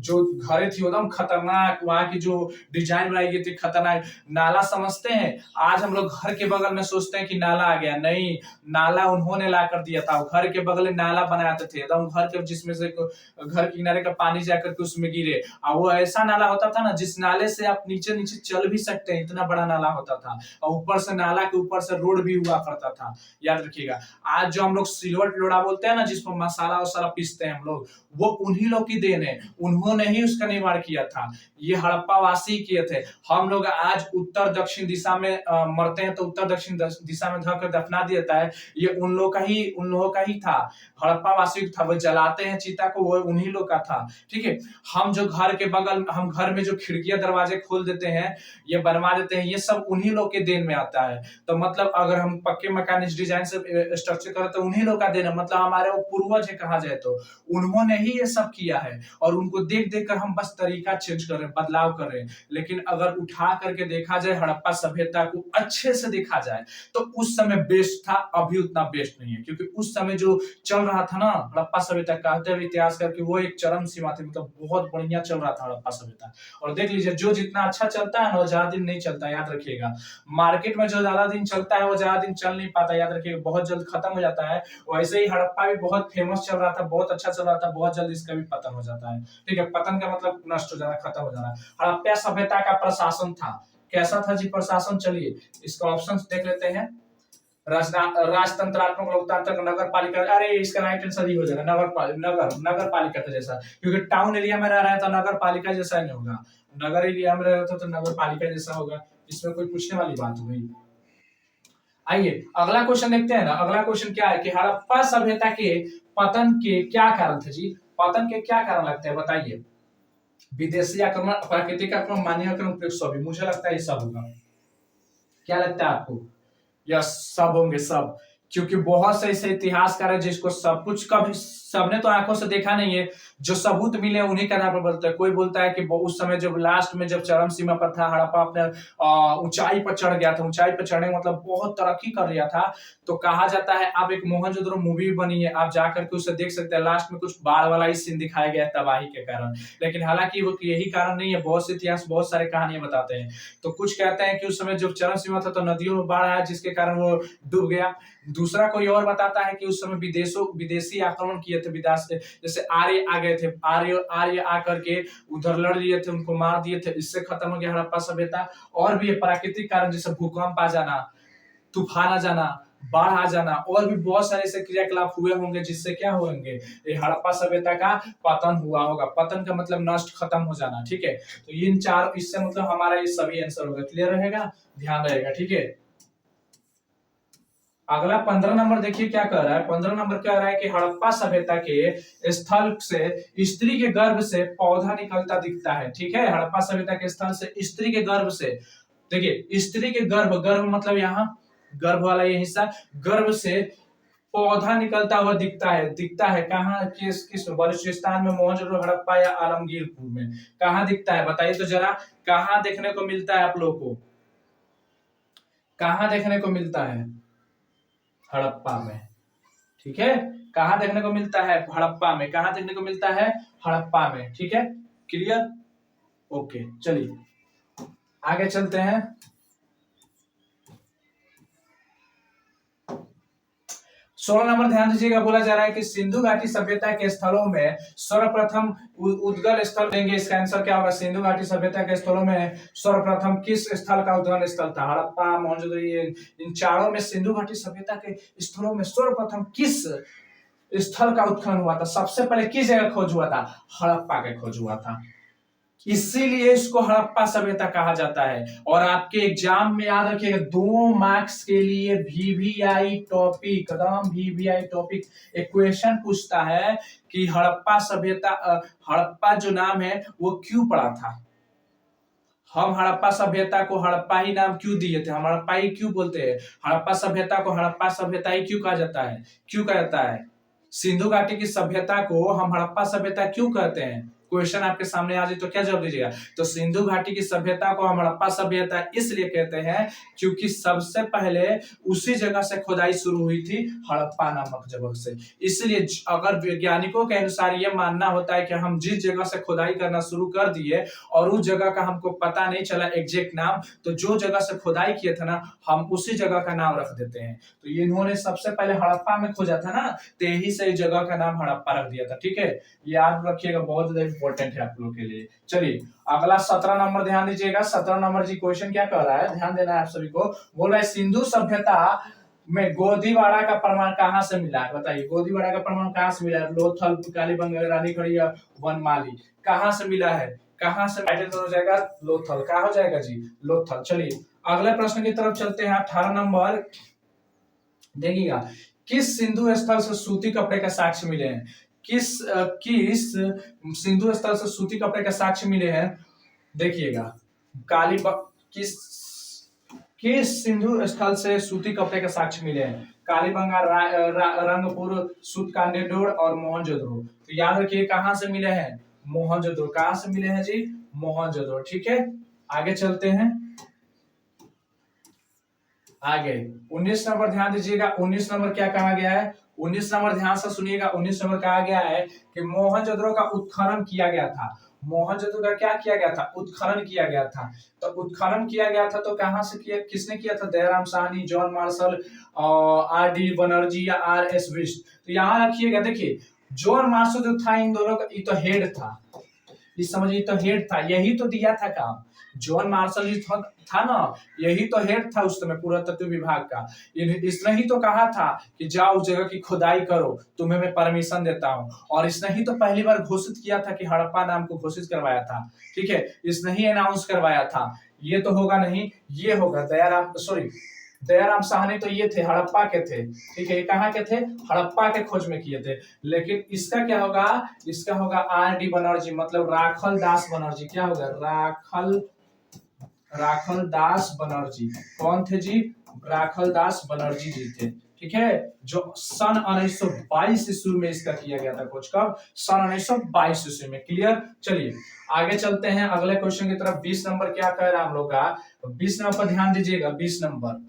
जो घरें थी एकदम खतरनाक, वहां की जो डिजाइन बनाई गई थी खतरनाक। नाला समझते हैं, आज हम लोग घर के बगल में सोचते हैं कि नाला आ गया, नहीं, नाला उन्होंने ला कर दिया था। घर के बगल में नाला बनाते थे एकदम घर के, जिसमें से घर के किनारे का पानी जाकर के उसमें गिरे, और वो ऐसा नाला होता था ना जिस नाले से आप नीचे नीचे चल भी सकते हैं, इतना बड़ा नाला होता था, और ऊपर से नाला के ऊपर से रोड भी हुआ करता था, याद रखिएगा। आज जो हम लोग सिलवट लोढ़ा बोलते हैं ना, जिसमें मसाला वसाला पीसते हैं हम लोग, वो उन्हीं लोग की देन है, उन्होंने ही उसका निर्माण किया था, ये हड़प्पा वासी किए थे। हम लोग आज उत्तर दक्षिण दिशा में मरते हैं तो उत्तर दक्षिण दिशा में धर कर दफना दिया जाता है, ये उन लोगों का ही था, हड़प्पा वासी था। वो जलाते हैं चीता को, वो उन्हीं लोग का था, ठीक है। हम जो घर के बगल, हम घर में जो खिड़कियां दरवाजे खोल देते हैं, ये बनवा देते हैं, ये सब उन्हीं लोग के देन में आता है। तो मतलब अगर हम पक्के मकान इस डिजाइन से स्ट्रक्चर करें तो उन्हीं लोग का देन है, मतलब हमारे वो पूर्वज है कहा जाए तो, उन्होंने ही ये सब किया है, और उनको देख देख कर हम बस तरीका चेंज कर रहे हैं, बदलाव कर रहे हैं। लेकिन अगर उठा करके देखा जाए हड़प्पा सभ्यता को अच्छे से देखा जाए तो उस समय बेस्ट था, अभी उतना बेस्ट नहीं है, क्योंकि उस समय जो चल रहा था ना हड़प्पा सभ्यता, कहते हैं इतिहास करके वो एक चरम सीमा थी, मतलब बहुत बढ़िया चल रहा था हड़प्पा सभ्यता। और देख लीजिए जो जितना अच्छा चलता है ना वो ज्यादा दिन नहीं चलता, याद रखिएगा। मार्केट में जो ज्यादा दिन चलता है वो ज्यादा दिन चल नहीं पाता, याद रखिएगा, बहुत जल्द खत्म हो जाता है। वैसे ही हड़प्पा भी बहुत फेमस चल रहा था, बहुत अच्छा चल रहा था, बहुत जल्द इसका भी पतन हो जाता है, ठीक है। पतन का मतलब नष्ट हो जाना, खत्म हो जाना। हड़प्पा सभ्यता का प्रशासन था, कैसा था जी प्रशासन? चलिए इसका ऑप्शन देख लेते हैं। राजतंत्रात्मक, लोकतांत्रिक, नगर पालिका, अरे इसका राइट आंसर ही हो जाएगा नगर पालिका था जैसा, क्योंकि टाउन एरिया में रह रहा है तो नगर पालिका जैसा नहीं होगा, नगर एरिया में रह रहा था तो नगर पालिका जैसा होगा, इसमें कोई पूछने वाली बात हो गई। आइए अगला क्वेश्चन देखते हैं ना। अगला क्वेश्चन क्या है कि हड़प्पा सभ्यता के पतन के क्या कारण थे जी? पतन के क्या कारण लगते हैं बताइए? विदेशी आक्रमण, प्राकृतिक आक्रमण, मानवीय आक्रमण, प्रक्षोभ। मुझे लगता है ये सब होगा, क्या लगता है आपको? यस, सब होंगे सब, क्योंकि बहुत से ऐसे इतिहासकार है जिसको सब कुछ कभी सबने तो आंखों से देखा नहीं है, जो सबूत मिले उन्हीं के आधार पर बोलते हैं। कोई बोलता है कि उस समय जब लास्ट में जब चरम सीमा पर था हड़प्पा, अपने ऊंचाई पर चढ़ गया था, ऊंचाई पर चढ़ने मतलब बहुत तरक्की कर लिया था, तो कहा जाता है। अब एक मोहनजोदड़ो मूवी बनी है, आप जाकर के उसे देख सकते हैं, लास्ट में कुछ बाढ़ वाला ही सीन दिखाया गया है तबाही के कारण, लेकिन हालांकि वो यही कारण नहीं है, बहुत से इतिहास बहुत सारे कहानियां बताते हैं। तो कुछ कहते हैं कि उस समय जब चरम सीमा था तो नदियों में बाढ़ आया जिसके कारण वो डूब गया। दूसरा कोई और बताता है कि उस समय विदेशी आक्रमण किए थे, विदेश से जैसे आर्य आ गए थे, आर्य आकर के उधर लड़ लिए थे, उनको मार दिए थे, इससे खत्म हो गया हड़प्पा सभ्यता। और भी प्राकृतिक कारण जैसे भूकंप आ जाना, तूफान आ जाना, बाढ़ आ जाना, और भी बहुत सारे ऐसे क्रियाकलाप हुए होंगे जिससे क्या होंगे, ये हड़प्पा सभ्यता का पतन हुआ होगा। पतन का मतलब नष्ट, खत्म हो जाना। ठीक है, तो इन चार, इससे मतलब हमारा ये सभी आंसर होगा। क्लियर रहेगा, ध्यान रहेगा। ठीक है, अगला 15 नंबर देखिए क्या कह रहा है। 15 नंबर कह रहा है कि हड़प्पा सभ्यता के स्थल से स्त्री के गर्भ से पौधा निकलता दिखता है। ठीक है, हड़प्पा सभ्यता के स्थल से स्त्री के गर्भ से, देखिए स्त्री के गर्भ, गर्भ मतलब यहाँ गर्भ वाला ये हिस्सा, गर्भ से पौधा निकलता हुआ दिखता है। दिखता है कहाँ, किस बलूचिस्तान में, मोहनजोदड़ो, हड़प्पा या आलमगीरपुर में? कहाँ दिखता है बताइए तो जरा, कहाँ देखने को मिलता है आप लोग को? कहाँ देखने को मिलता है? हड़प्पा में। ठीक है, कहाँ देखने को मिलता है? हड़प्पा में। कहाँ देखने को मिलता है? हड़प्पा में। ठीक है, क्लियर, ओके। चलिए आगे चलते हैं। 16 नंबर ध्यान दीजिएगा, बोला जा रहा है कि सिंधु घाटी सभ्यता के स्थलों में सर्वप्रथम उद्गम स्थल देंगे। इसका आंसर क्या होगा? सिंधु घाटी सभ्यता के स्थलों में सर्वप्रथम किस स्थल का उद्गम स्थल था? हड़प्पा, मोहनजोदड़ो, इन चारों में सिंधु घाटी सभ्यता के स्थलों में सर्वप्रथम किस स्थल का उत्खनन हुआ था? सबसे पहले किस जगह खोज हुआ था? हड़प्पा के खोज हुआ था, इसीलिए इसको हड़प्पा सभ्यता कहा जाता है। और आपके एग्जाम में याद रखिएगा, 2 मार्क्स के लिए वीवीआई टॉपिक, एकदम वीवीआई टॉपिक, एक क्वेश्चन पूछता है कि हड़प्पा सभ्यता, हड़प्पा जो नाम है वो क्यों पड़ा था? हम हड़प्पा सभ्यता को हड़प्पा ही नाम क्यों दिए थे? हम हड़प्पा ही क्यों बोलते हैं? हड़प्पा सभ्यता को हड़प्पा सभ्यता ही क्यों कहा जाता है? क्यों कहा जाता है? सिंधु घाटी की सभ्यता को हम हड़प्पा सभ्यता क्यों कहते हैं? क्वेश्चन आपके सामने आ जाए तो क्या जवाब दीजिएगा? तो सिंधु घाटी की सभ्यता को हम हड़प्पा सभ्यता इसलिए कहते हैं क्योंकि सबसे पहले उसी जगह से खुदाई शुरू हुई थी, हड़प्पा नामक जगह से। इसलिए अगर वैज्ञानिकों के अनुसार यह मानना होता है कि हम जिस जगह से खुदाई करना शुरू कर दिए और उस जगह का हमको पता नहीं चला एग्जैक्ट नाम, तो जो जगह से खुदाई किए थे ना, हम उसी जगह का नाम रख देते हैं। तो ये इन्होंने सबसे पहले हड़प्पा में खोजा था ना, तो यही से जगह का नाम हड़प्पा रख दिया था। ठीक है, याद रखिएगा, बहुत ज्यादा इंपॉर्टेंट है आप लोगों के लिए। चलिए अगला 17 नंबर ध्यान दीजिएगा। 17 नंबर जी क्वेश्चन क्या कह रहा है, ध्यान देना है आप सभी को। बोल रहा है सिंधु सभ्यता में गोदीवाड़ा का प्रमाण कहां से मिला है? बताइए, गोदीवाड़ा का प्रमाण कहां से मिला है? लोथल, कालीबंगा, रानीखड़ी या वनमाली, कहां से मिला है? कहां से? राइट आंसर हो जाएगा लोथल। क्या हो जाएगा जी? लोथल। चलिए अगले प्रश्न की तरफ चलते हैं। 18 नंबर देखिएगा, किस सिंधु स्थल से सूती कपड़े का साक्ष्य मिले हैं? किस सिंधु स्थल से सूती कपड़े का साक्ष्य मिले हैं? देखिएगा, काली किस किस सिंधु स्थल से सूती कपड़े का साक्ष्य मिले हैं? कालीबंगा, रंगपुर, सूतकांडेडोर और मोहनजोदड़ो। तो याद रखिए कहां से मिले हैं? मोहनजोदड़ो। कहां से मिले हैं जी? मोहनजोदड़ो। ठीक है, आगे चलते हैं। आगे 19 नंबर ध्यान दीजिएगा। 19 नंबर क्या कहा गया है? 19 नंबर ध्यान से सुनिएगा। 19 नंबर कहा गया है कि मोहनजोदड़ो का उत्खनन किया गया था। मोहनजोदड़ो का क्या किया गया था? उत्खनन किया गया था। तो उत्खनन किया गया था तो कहां से किया, किसने किया था? Dayaram Sahni, John Marshall, R D Banerjee या आर एस बिष्ट। तो यहाँ रखिएगा, देखिए जॉन मार्शल जो था, इन दोनों का ये तो हेड था, इस समझिए तो हेड था, यही तो दिया था काम। जॉन मार्शल जी था ना, यही तो हेड था उस समय पुरातत्व विभाग का। इसने ही तो कहा था कि जाओ उस जगह की खुदाई करो, तुम्हें मैं परमिशन देता हूँ। और इसने ही तो पहली बार घोषित किया था कि हड़प्पा नाम को घोषित करवाया था। ठीक है, इसने ही अनाउंस करवाया था। ये तो होगा नहीं, ये होगा दयाराम साहनी, तो ये थे हड़प्पा के थे। ठीक है, ये कहाँ के थे? हड़प्पा के खोज में किए थे। लेकिन इसका क्या होगा? इसका होगा आर डी बनर्जी, मतलब राखल दास बनर्जी। क्या होगा? राखल दास बनर्जी। कौन थे जी? राखल दास बनर्जी जी थे। ठीक है, जो सन 1922 ईस्वी में इसका किया गया था खोज। कब? सन 1922 ईस्वी में। क्लियर। चलिए आगे चलते हैं अगले क्वेश्चन की तरफ। 20 नंबर क्या कह रहा है हम लोग का? 20 नंबर पर ध्यान दीजिएगा। 20 नंबर,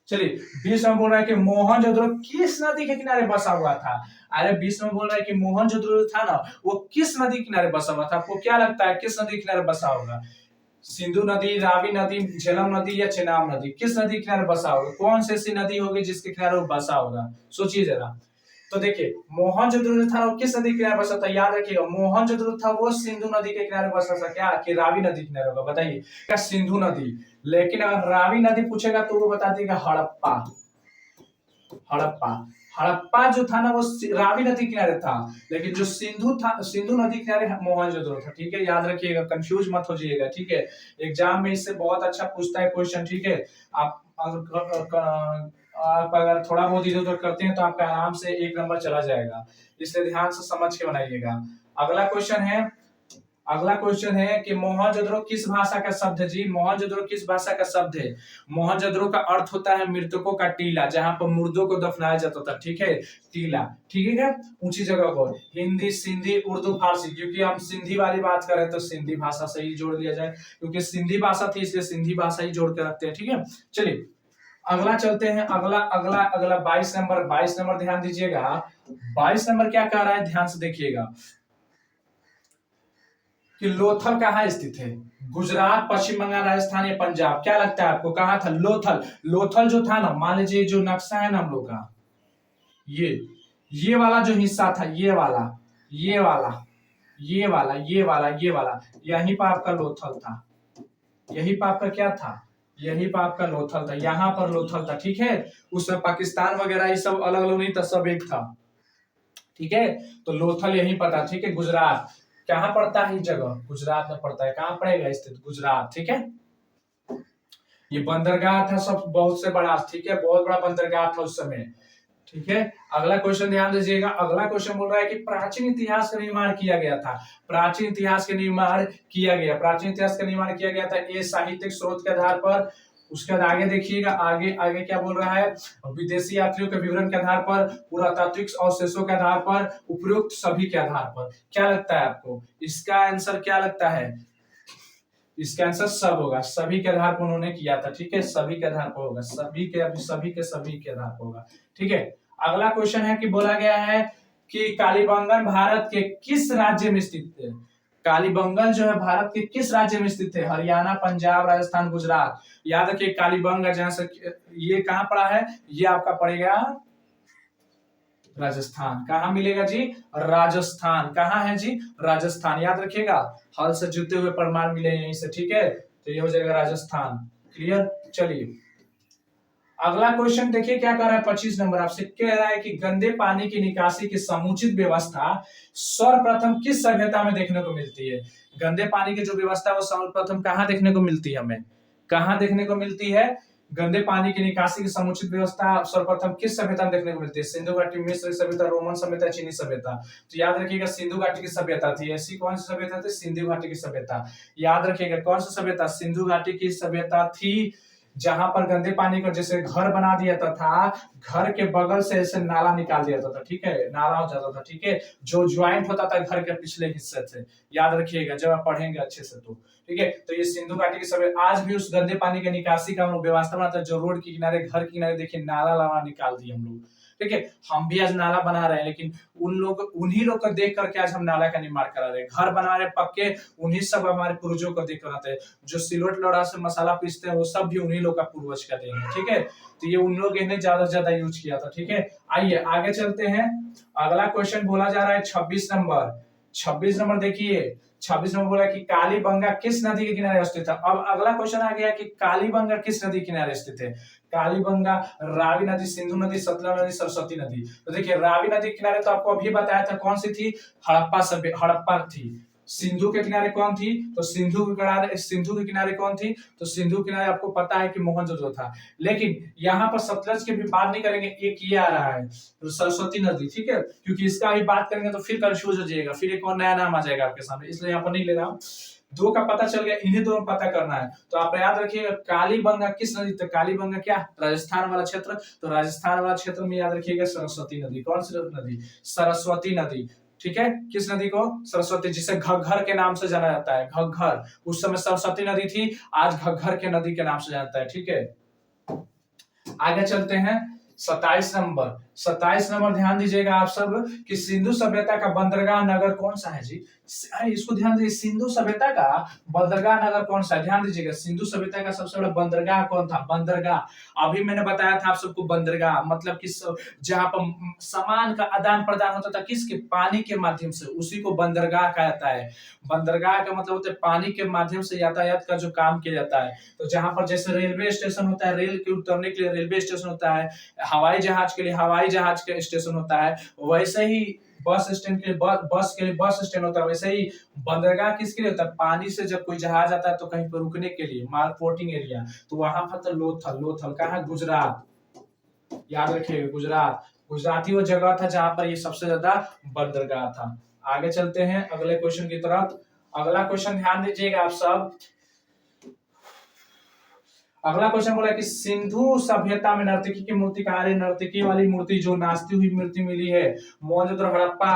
चलिए 20 नंबर बोल रहा है कि मोहनजोदड़ो किस नदी के किनारे बसा हुआ था? अरे 20 नंबर बोल रहा है कि मोहनजोदड़ो था ना, वो किस नदी किनारे बसा हुआ था? आपको क्या लगता है किस नदी किनारे बसा होगा? सिंधु नदी, रावी नदी, झेलम नदी या चेनाब नदी? किस नदी किनारे बसा होगा? कौन सी ऐसी नदी होगी जिसके किनारे वो बसा होगा? सोचिए जरा। तो देखिए मोहनजोदड़ो जो था वो किस नदी के किनारे बसा था, याद रखिएगा मोहनजोदड़ो था वो सिंधु नदी के किनारे बसा था, क्या कि रावी नदी के किनारे होगा, बताइए क्या सिंधु नदी। लेकिन अगर रावी नदी पूछेगा तो वो बता देगा हड़प्पा। हड़प्पा हड़प्पा जो था ना वो रावी नदी किनारे था, लेकिन जो सिंधु था सिंधु नदी किनारे मोहनजोदड़ो था। ठीक है, याद रखिएगा, कंफ्यूज मत हो जाइएगा। ठीक है, एग्जाम में इससे बहुत अच्छा पूछता है क्वेश्चन। ठीक है, आप आप अगर थोड़ा बहुत इधर उधर करते हैं तो आपका आराम से 1 नंबर चला जाएगा, इसलिए ध्यान से समझ के बनाइएगा। अगला क्वेश्चन है कि मोहनजोदड़ो किस भाषा का शब्द है जी। मोहनजोदड़ो किस भाषा का शब्द है। मोहनजोदड़ो का अर्थ होता है मृतकों का टीला, जहां पर मुर्दों को दफनाया जाता था। ठीक है, टीला। ठीक है क्या, ऊंची जगह को। हिंदी, सिंधी, उर्दू, फारसी, क्योंकि हम सिंधी वाली बात कर रहे हैं तो सिंधी भाषा से ही जोड़ दिया जाए, क्योंकि सिंधी भाषा थी इसलिए सिंधी भाषा ही जोड़ के रखते हैं। ठीक है, चलिए अगला चलते हैं। अगला अगला अगला 22 नंबर। 22 नंबर ध्यान दीजिएगा। 22 नंबर क्या कह रहा है, ध्यान से देखिएगा कि लोथल कहाँ स्थित है। गुजरात, पश्चिम बंगाल, राजस्थान या पंजाब, क्या लगता है आपको कहाँ था लोथल। लोथल जो था ना, मान लीजिए जो नक्शा है ना हम लोग का, ये वाला जो हिस्सा था, ये वाला ये वाला ये वाला ये वाला ये वाला, यहीं पर आपका लोथल था। यही पर आपका क्या था, यही पर आपका लोथल था, यहाँ पर लोथल था। ठीक है, उसमें पाकिस्तान वगैरह ये सब अलग अलग नहीं था, सब एक था। ठीक है, तो लोथल यहीं पर था। ठीक है, गुजरात कहाँ पड़ता है, जगह गुजरात में पड़ता है। कहाँ पड़ेगा स्थित, गुजरात। ठीक है, ये बंदरगाह था सब बहुत से बड़ा। ठीक है, बहुत बड़ा बंदरगाह था उस समय। ठीक है, अगला क्वेश्चन ध्यान दीजिएगा। अगला क्वेश्चन बोल रहा है कि प्राचीन इतिहास का निर्माण किया गया था। प्राचीन इतिहास का निर्माण किया गया, प्राचीन इतिहास का निर्माण किया गया था ये साहित्यिक स्रोत के आधार पर। उसके बाद आगे देखिएगा, आगे आगे क्या बोल रहा है, विदेशी यात्रियों के विवरण के आधार पर, पुरातात्विक अवशेषों के आधार पर, उपयुक्त सभी के आधार पर। क्या लगता है आपको इसका आंसर, क्या लगता है इसका आंसर सब होगा, सभी के आधार पर उन्होंने किया था। ठीक है, सभी के आधार पर होगा, सभी के आधार पर होगा। ठीक है, अगला क्वेश्चन है कि बोला गया है कि कालीबंगन भारत के किस राज्य में स्थित है। कालीबंगन जो है भारत के किस राज्य में स्थित है, हरियाणा, पंजाब, राजस्थान, गुजरात। याद रखिए कालीबंगन जहां से ये कहां पड़ा है, ये आपका पड़ेगा राजस्थान। कहाँ मिलेगा जी, राजस्थान। कहाँ है जी, राजस्थान। याद रखिएगा, हल से जुते हुए प्रमाण मिले यहीं से। ठीक है, तो ये हो जाएगा राजस्थान। क्लियर, चलिए अगला क्वेश्चन देखिए क्या कर रहा है। 25 नंबर आपसे कह रहा है कि गंदे पानी की निकासी की समुचित व्यवस्था सर्वप्रथम किस सभ्यता में देखने को मिलती है। गंदे पानी की जो व्यवस्था वो सर्वप्रथम कहाँ देखने को मिलती है, हमें कहाँ देखने को मिलती है। गंदे पानी की निकासी की समुचित व्यवस्था सर्वप्रथम किस सभ्यता में देखने को मिलती है। सिंधु घाटी, मिस्र सभ्यता, रोमन सभ्यता, चीनी सभ्यता। तो याद रखिएगा सिंधु घाटी की सभ्यता थी। ऐसी कौन सी सभ्यता थी, सिंधु घाटी की सभ्यता। याद रखिएगा कौन सी सभ्यता, सिंधु घाटी की सभ्यता थी, जहां पर गंदे पानी का जैसे घर बना दिया था, घर के बगल से ऐसे नाला निकाल दिया था। ठीक है, नाला हो जाता था। ठीक है, जो ज्वाइंट होता था घर के पिछले हिस्से से। याद रखिएगा जब आप पढ़ेंगे अच्छे से तो। ठीक है, तो ये सिंधु घाटी के समय आज भी उस गंदे पानी के निकासी का हम लोग व्यवस्था बनाते हैं। जो रोड के किनारे, घर के किनारे देखिए नाला लाना निकाल दिए हम लोग। ठीक है, हम भी आज नाला बना रहे हैं, लेकिन उन्हीं लोग को देख करके आज हम नाला का निर्माण करा रहे हैं। घर बना रहे पक्के, उन्हीं सब हमारे पूर्वजों को देख कर आते हैं। जो सिलवट लोढ़ा से मसाला पीसते हैं वो सब भी उन्हीं लोग का पूर्वज का देन है। ठीक है, तो ये उन लोग ने ज्यादा से ज्यादा यूज किया था। ठीक है, आइए आगे चलते हैं। अगला क्वेश्चन बोला जा रहा है 26 नंबर। 26 नंबर देखिए, 26 नंबर बोला कि कालीबंगा किस नदी के किनारे स्थित है। अब अगला क्वेश्चन आ गया कि कालीबंगा किस नदी के किनारे स्थित है। कालीबंगा रावी नदी, सिंधु नदी, सतलज नदी, सरस्वती नदी। तो देखिए रावी नदी के किनारे तो आपको अभी बताया था कौन सी थी, हड़प्पा थी। सिंधु के किनारे कौन थी, तो सिंधु के किनारे कौन थी, तो सिंधु के किनारे आपको पता है कि मोहनजोदड़ो था। लेकिन यहाँ पर सतलज की भी बात नहीं करेंगे, एक ये आ रहा है तो सरस्वती नदी। ठीक है, क्योंकि इसका भी बात करेंगे तो फिर कंफ्यूज हो जाएगा, फिर एक और नया नाम आ जाएगा आपके सामने, इसलिए यहाँ पर नहीं ले रहा हूँ। दो का पता चल गया, इन्हीं दो में पता करना है। तो आप याद रखिएगा कालीबंगा किस नदी, तो कालीबंगा क्या, राजस्थान वाला क्षेत्र। तो राजस्थान वाला क्षेत्र में याद रखिएगा सरस्वती नदी। कौन सी नदी, सरस्वती नदी। ठीक है, किस नदी को, सरस्वती, जिसे घग्घर के नाम से जाना जाता है। घग्घर, उस समय सरस्वती नदी थी, आज घग्घर के नदी के नाम से जाता है। ठीक है, आगे चलते हैं 27 नंबर। 27 नंबर ध्यान दीजिएगा आप सब कि सिंधु सभ्यता का बंदरगाह नगर कौन सा है जी। अरे इसको ध्यान दीजिए, सिंधु सभ्यता का बंदरगाह नगर कौन सा है, ध्यान दीजिएगा। सिंधु सभ्यता का सबसे बड़ा बंदरगाह कौन था, बंदरगाह। अभी मैंने बताया था आप सबको बंदरगाह मतलब कि जहां पर सामान का आदान प्रदान होता था किसके, पानी के माध्यम से, उसी को बंदरगाह कहा जाता है। बंदरगाह का मतलब होता है पानी के माध्यम से यातायात का जो काम किया जाता है। तो जहां पर जैसे रेलवे स्टेशन होता है, रेल के उतरने के लिए रेलवे स्टेशन होता है, हवाई जहाज के लिए हवाई जहाज के स्टेशन होता है, वैसे ही बस स्टैंड के लिए बस के लिए बस स्टैंड होता है, वैसे ही बंदरगाह किसके लिए होता है, पानी से जब कोई जहाज आता है तो कहीं पर रुकने के लिए, माल पोर्टिंग एरिया। तो वहां पर तो लोथल, लोथल कहाँ, गुजरात, याद रखिएगा गुजरात। गुजराती वो जगह था जहां पर ये सबसे ज्यादा बंदरगाह था। आगे चलते हैं अगले क्वेश्चन की तरफ। अगला क्वेश्चन ध्यान दीजिएगा आप सब। अगला क्वेश्चन बोला कि सिंधु सभ्यता में नर्तकी की मूर्ति कहाँ है, नर्तकी वाली मूर्ति जो नाचती हुई मूर्ति मिली है मोहनजोदड़ो हड़प्पा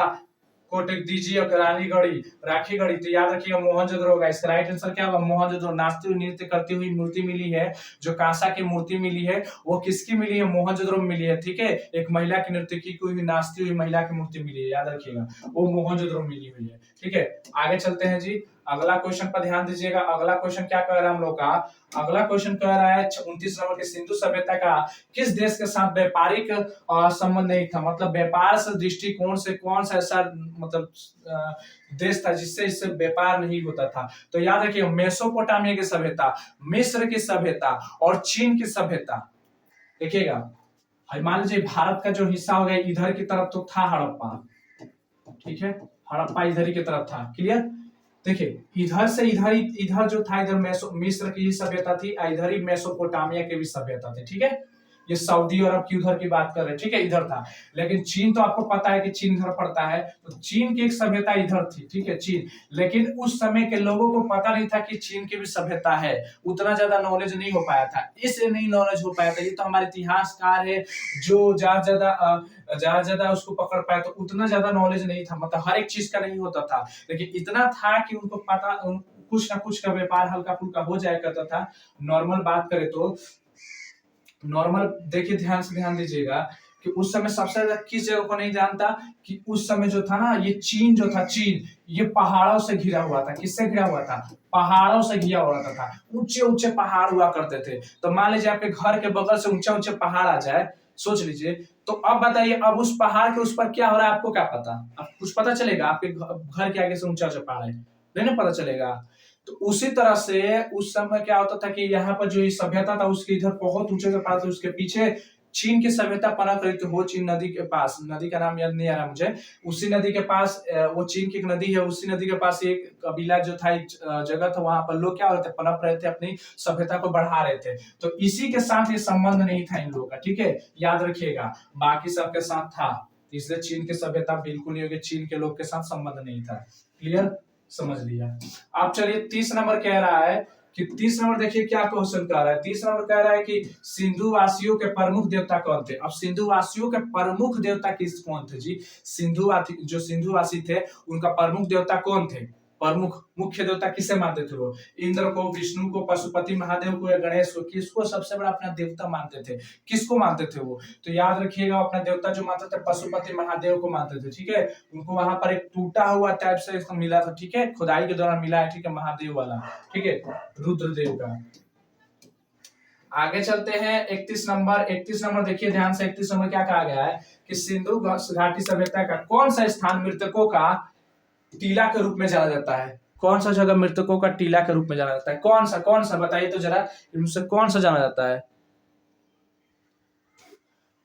कोटक दीजिए और रानीगढ़ी राखीगढ़ी। तो याद रखिएगा मोहनजोदड़ो होगा इसका राइट आंसर क्या होगा, मोहनजोदड़ो। नाचती हुई नृत्य करती हुई मूर्ति मिली है, जो कांसा की मूर्ति मिली है वो किसकी मिली है, मोहनजोदड़ो में मिली है। ठीक है, एक महिला की नर्तकी को हुई नाचती हुई महिला की मूर्ति मिली है, याद रखिएगा वो मोहनजोदड़ो में मिली हुई है। ठीक है, आगे चलते हैं जी। अगला क्वेश्चन पर ध्यान दीजिएगा। अगला क्वेश्चन क्या कह रहा है हम लोग का, अगला क्वेश्चन कह रहा है 29 नंबर के, सिंधु सभ्यता का किस देश के साथ व्यापारिक संबंध नहीं था, मतलब व्यापार से दृष्टिकोण से कौन सा ऐसा मतलब देश था जिससे इससे व्यापार नहीं होता था। तो याद रखिए मेसोपोटामिया की सभ्यता, मिस्र की सभ्यता और चीन की सभ्यता। देखिएगा मान लीजिए भारत का जो हिस्सा हो गया इधर की तरफ तो था हड़प्पा, ठीक है, हड़प्पा इधर ही की तरफ था, क्लियर। देखिए इधर से इधर ही, इधर जो था इधर मिस्र की सभ्यता थी, इधर ही मेसोपोटामिया की भी सभ्यता थी। ठीक है, ये सऊदी अरब की उधर की बात कर रहे हैं, ठीक है, इधर था। लेकिन चीन तो आपको पता है कि चीन इधर पड़ता है, तो चीन की एक सभ्यता इधर थी, ठीक है, चीन। लेकिन उस समय के लोगों को पता नहीं था कि चीन की भी सभ्यता है, उतना ज्यादा नॉलेज नहीं हो पाया था, इसलिए नहीं नॉलेज हो पाया था। ये तो हमारे इतिहासकार है जो ज्यादा ज्यादा उसको पकड़ पाया, तो उतना ज्यादा नॉलेज नहीं था, मतलब हर एक चीज का नहीं होता था, लेकिन इतना था कि उनको पता कुछ ना कुछ का व्यापार हल्का फुल्का हो जाया करता था। नॉर्मल बात करें तो नॉर्मल देखिए, ध्यान से ध्यान दीजिएगा कि उस समय सबसे ज्यादा किस जगह को नहीं जानता कि उस समय जो था ना ये चीन जो था, चीन ये पहाड़ों से घिरा हुआ था। किससे घिरा हुआ था, पहाड़ों से घिरा हुआ था। ऊंचे ऊंचे पहाड़ हुआ करते थे। तो मान लीजिए आपके घर के बगल से ऊंचे ऊंचे पहाड़ आ जाए, सोच लीजिए, तो अब बताइए अब उस पहाड़ के उस पर क्या हो रहा है आपको क्या पता, अब कुछ पता चलेगा, आपके घर के आगे से ऊंचा ऊंचा पहाड़ है, नहीं पता चलेगा। तो उसी तरह से उस समय क्या होता था कि यहाँ पर जो सभ्यता था उसके इधर बहुत ऊंचे से पहाड़ थे, उसके पीछे चीन की सभ्यता पनप रही थी। वो चीन नदी के पास, नदी का नाम याद नहीं आ रहा मुझे, उसी नदी के पास वो चीन की एक नदी है, उसी नदी के पास एक कबीला जो था, एक जगह था, वहां पर लोग क्या हो रहे थे, पनप रहे थे, अपनी सभ्यता को बढ़ा रहे थे। तो इसी के साथ ये संबंध नहीं था इन लोगों का, ठीक है, याद रखिएगा, बाकी सबके साथ था, इसलिए चीन की सभ्यता बिल्कुल नहीं होगी, चीन के लोग के साथ संबंध नहीं था। क्लियर, समझ लिया। अब चलिए 30 नंबर कह रहा है कि 30 नंबर देखिए क्या क्वेश्चन कह रहा है। 30 नंबर कह रहा है कि सिंधु वासियों के प्रमुख देवता कौन थे। अब सिंधु वासियों के प्रमुख देवता किस कौन थे जी, जो सिंधु वासी थे उनका प्रमुख देवता कौन थे, प्रमुख मुख्य देवता किसे मानते थे वो, इंद्र को, विष्णु को, पशुपति महादेव को या गणेश को, किसको सबसे बड़ा अपना देवता मानते थे, किसको मानते थे वो। तो याद रखिएगा अपना देवता जो मानते थे पशुपति महादेव को मानते थे, ठीक है। उनको वहां पर एक टूटा हुआ टाइप से मिला था, ठीक है, खुदाई के दौरान मिला है, ठीक है, महादेव वाला, ठीक है, रुद्रदेव का। आगे चलते हैं 31 नंबर। 31 नंबर देखिए ध्यान से, 31 नंबर क्या कहा गया है कि सिंधु घाटी सभ्यता का कौन सा स्थान मृतकों का टीला के रूप में जाना जाता है, कौन सा जगह मृतकों का टीला के रूप में जाना जाता है, कौन सा बताइए तो जरा, इनसे कौन सा जाना जाता है,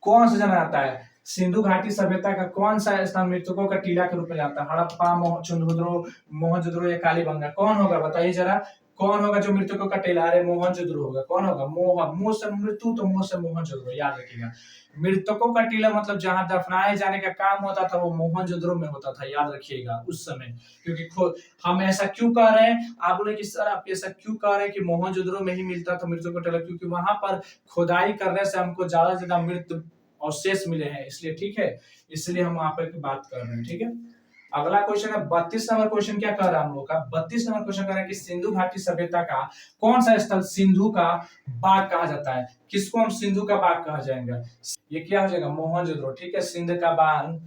कौन सा जाना जाता है, सिंधु घाटी सभ्यता का कौन सा स्थान मृतकों का टीला के रूप में जाता है, हड़प्पा, मोहनजोदड़ो या कालीबंगा, कौन होगा बताइए जरा, कौन होगा जो मृतकों का टीला, अरे मोहनजोदड़ो होगा, कौन होगा, मुंह से मृत्यु तो मुंह से मोहनजोदड़ो, याद रखिएगा। मृतकों का टीला मतलब जहां दफनाए जाने का काम होता था वो मोहनजोदड़ो में होता था, याद रखिएगा उस समय। क्योंकि हम ऐसा क्यों कह रहे हैं, आप बोले कि सर आप ऐसा क्यों कह रहे हैं कि मोहनजोदड़ो में ही मिलता था मृतकों का टीला, क्योंकि वहां पर खुदाई करने से हमको ज्यादा से ज्यादा मृत अवशेष मिले हैं, इसलिए, ठीक है, इसलिए हम वहां पर बात कर रहे हैं, ठीक है। अगला क्वेश्चन है 32 नंबर क्वेश्चन। क्या कह रहा है हम लोग का 32 नंबर क्वेश्चन कह रहा है कि सिंधु घाटी सभ्यता का कौन सा स्थल सिंधु का बाग कहा जाता है? किसको हम सिंधु का बाग कहा जाएंगे? ये क्या हो जाएगा? मोहनजोदड़ो। ठीक है, सिंध का बाग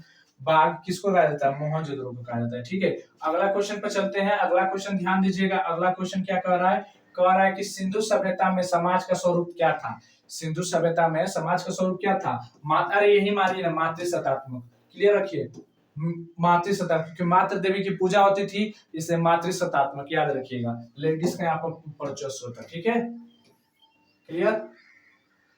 बाग किसको कहा जाता है? मोहनजोदड़ो को कहा जाता है। ठीक है, अगला क्वेश्चन पर चलते हैं। अगला क्वेश्चन ध्यान दीजिएगा। अगला क्वेश्चन क्या कह रहा है? कह रहा है कि सिंधु सभ्यता में समाज का स्वरूप क्या था? सिंधु सभ्यता में समाज का स्वरूप क्या था? माता यही मारी ना, मातृसत्तात्मक। क्लियर रखिए, मातृसत्ता, क्योंकि मातृ देवी की पूजा होती थी, इसलिए मातृसत्तात्मक याद रखिएगा। लेडीज का यहाँ पर वर्चस्व होता है। ठीक है, क्लियर।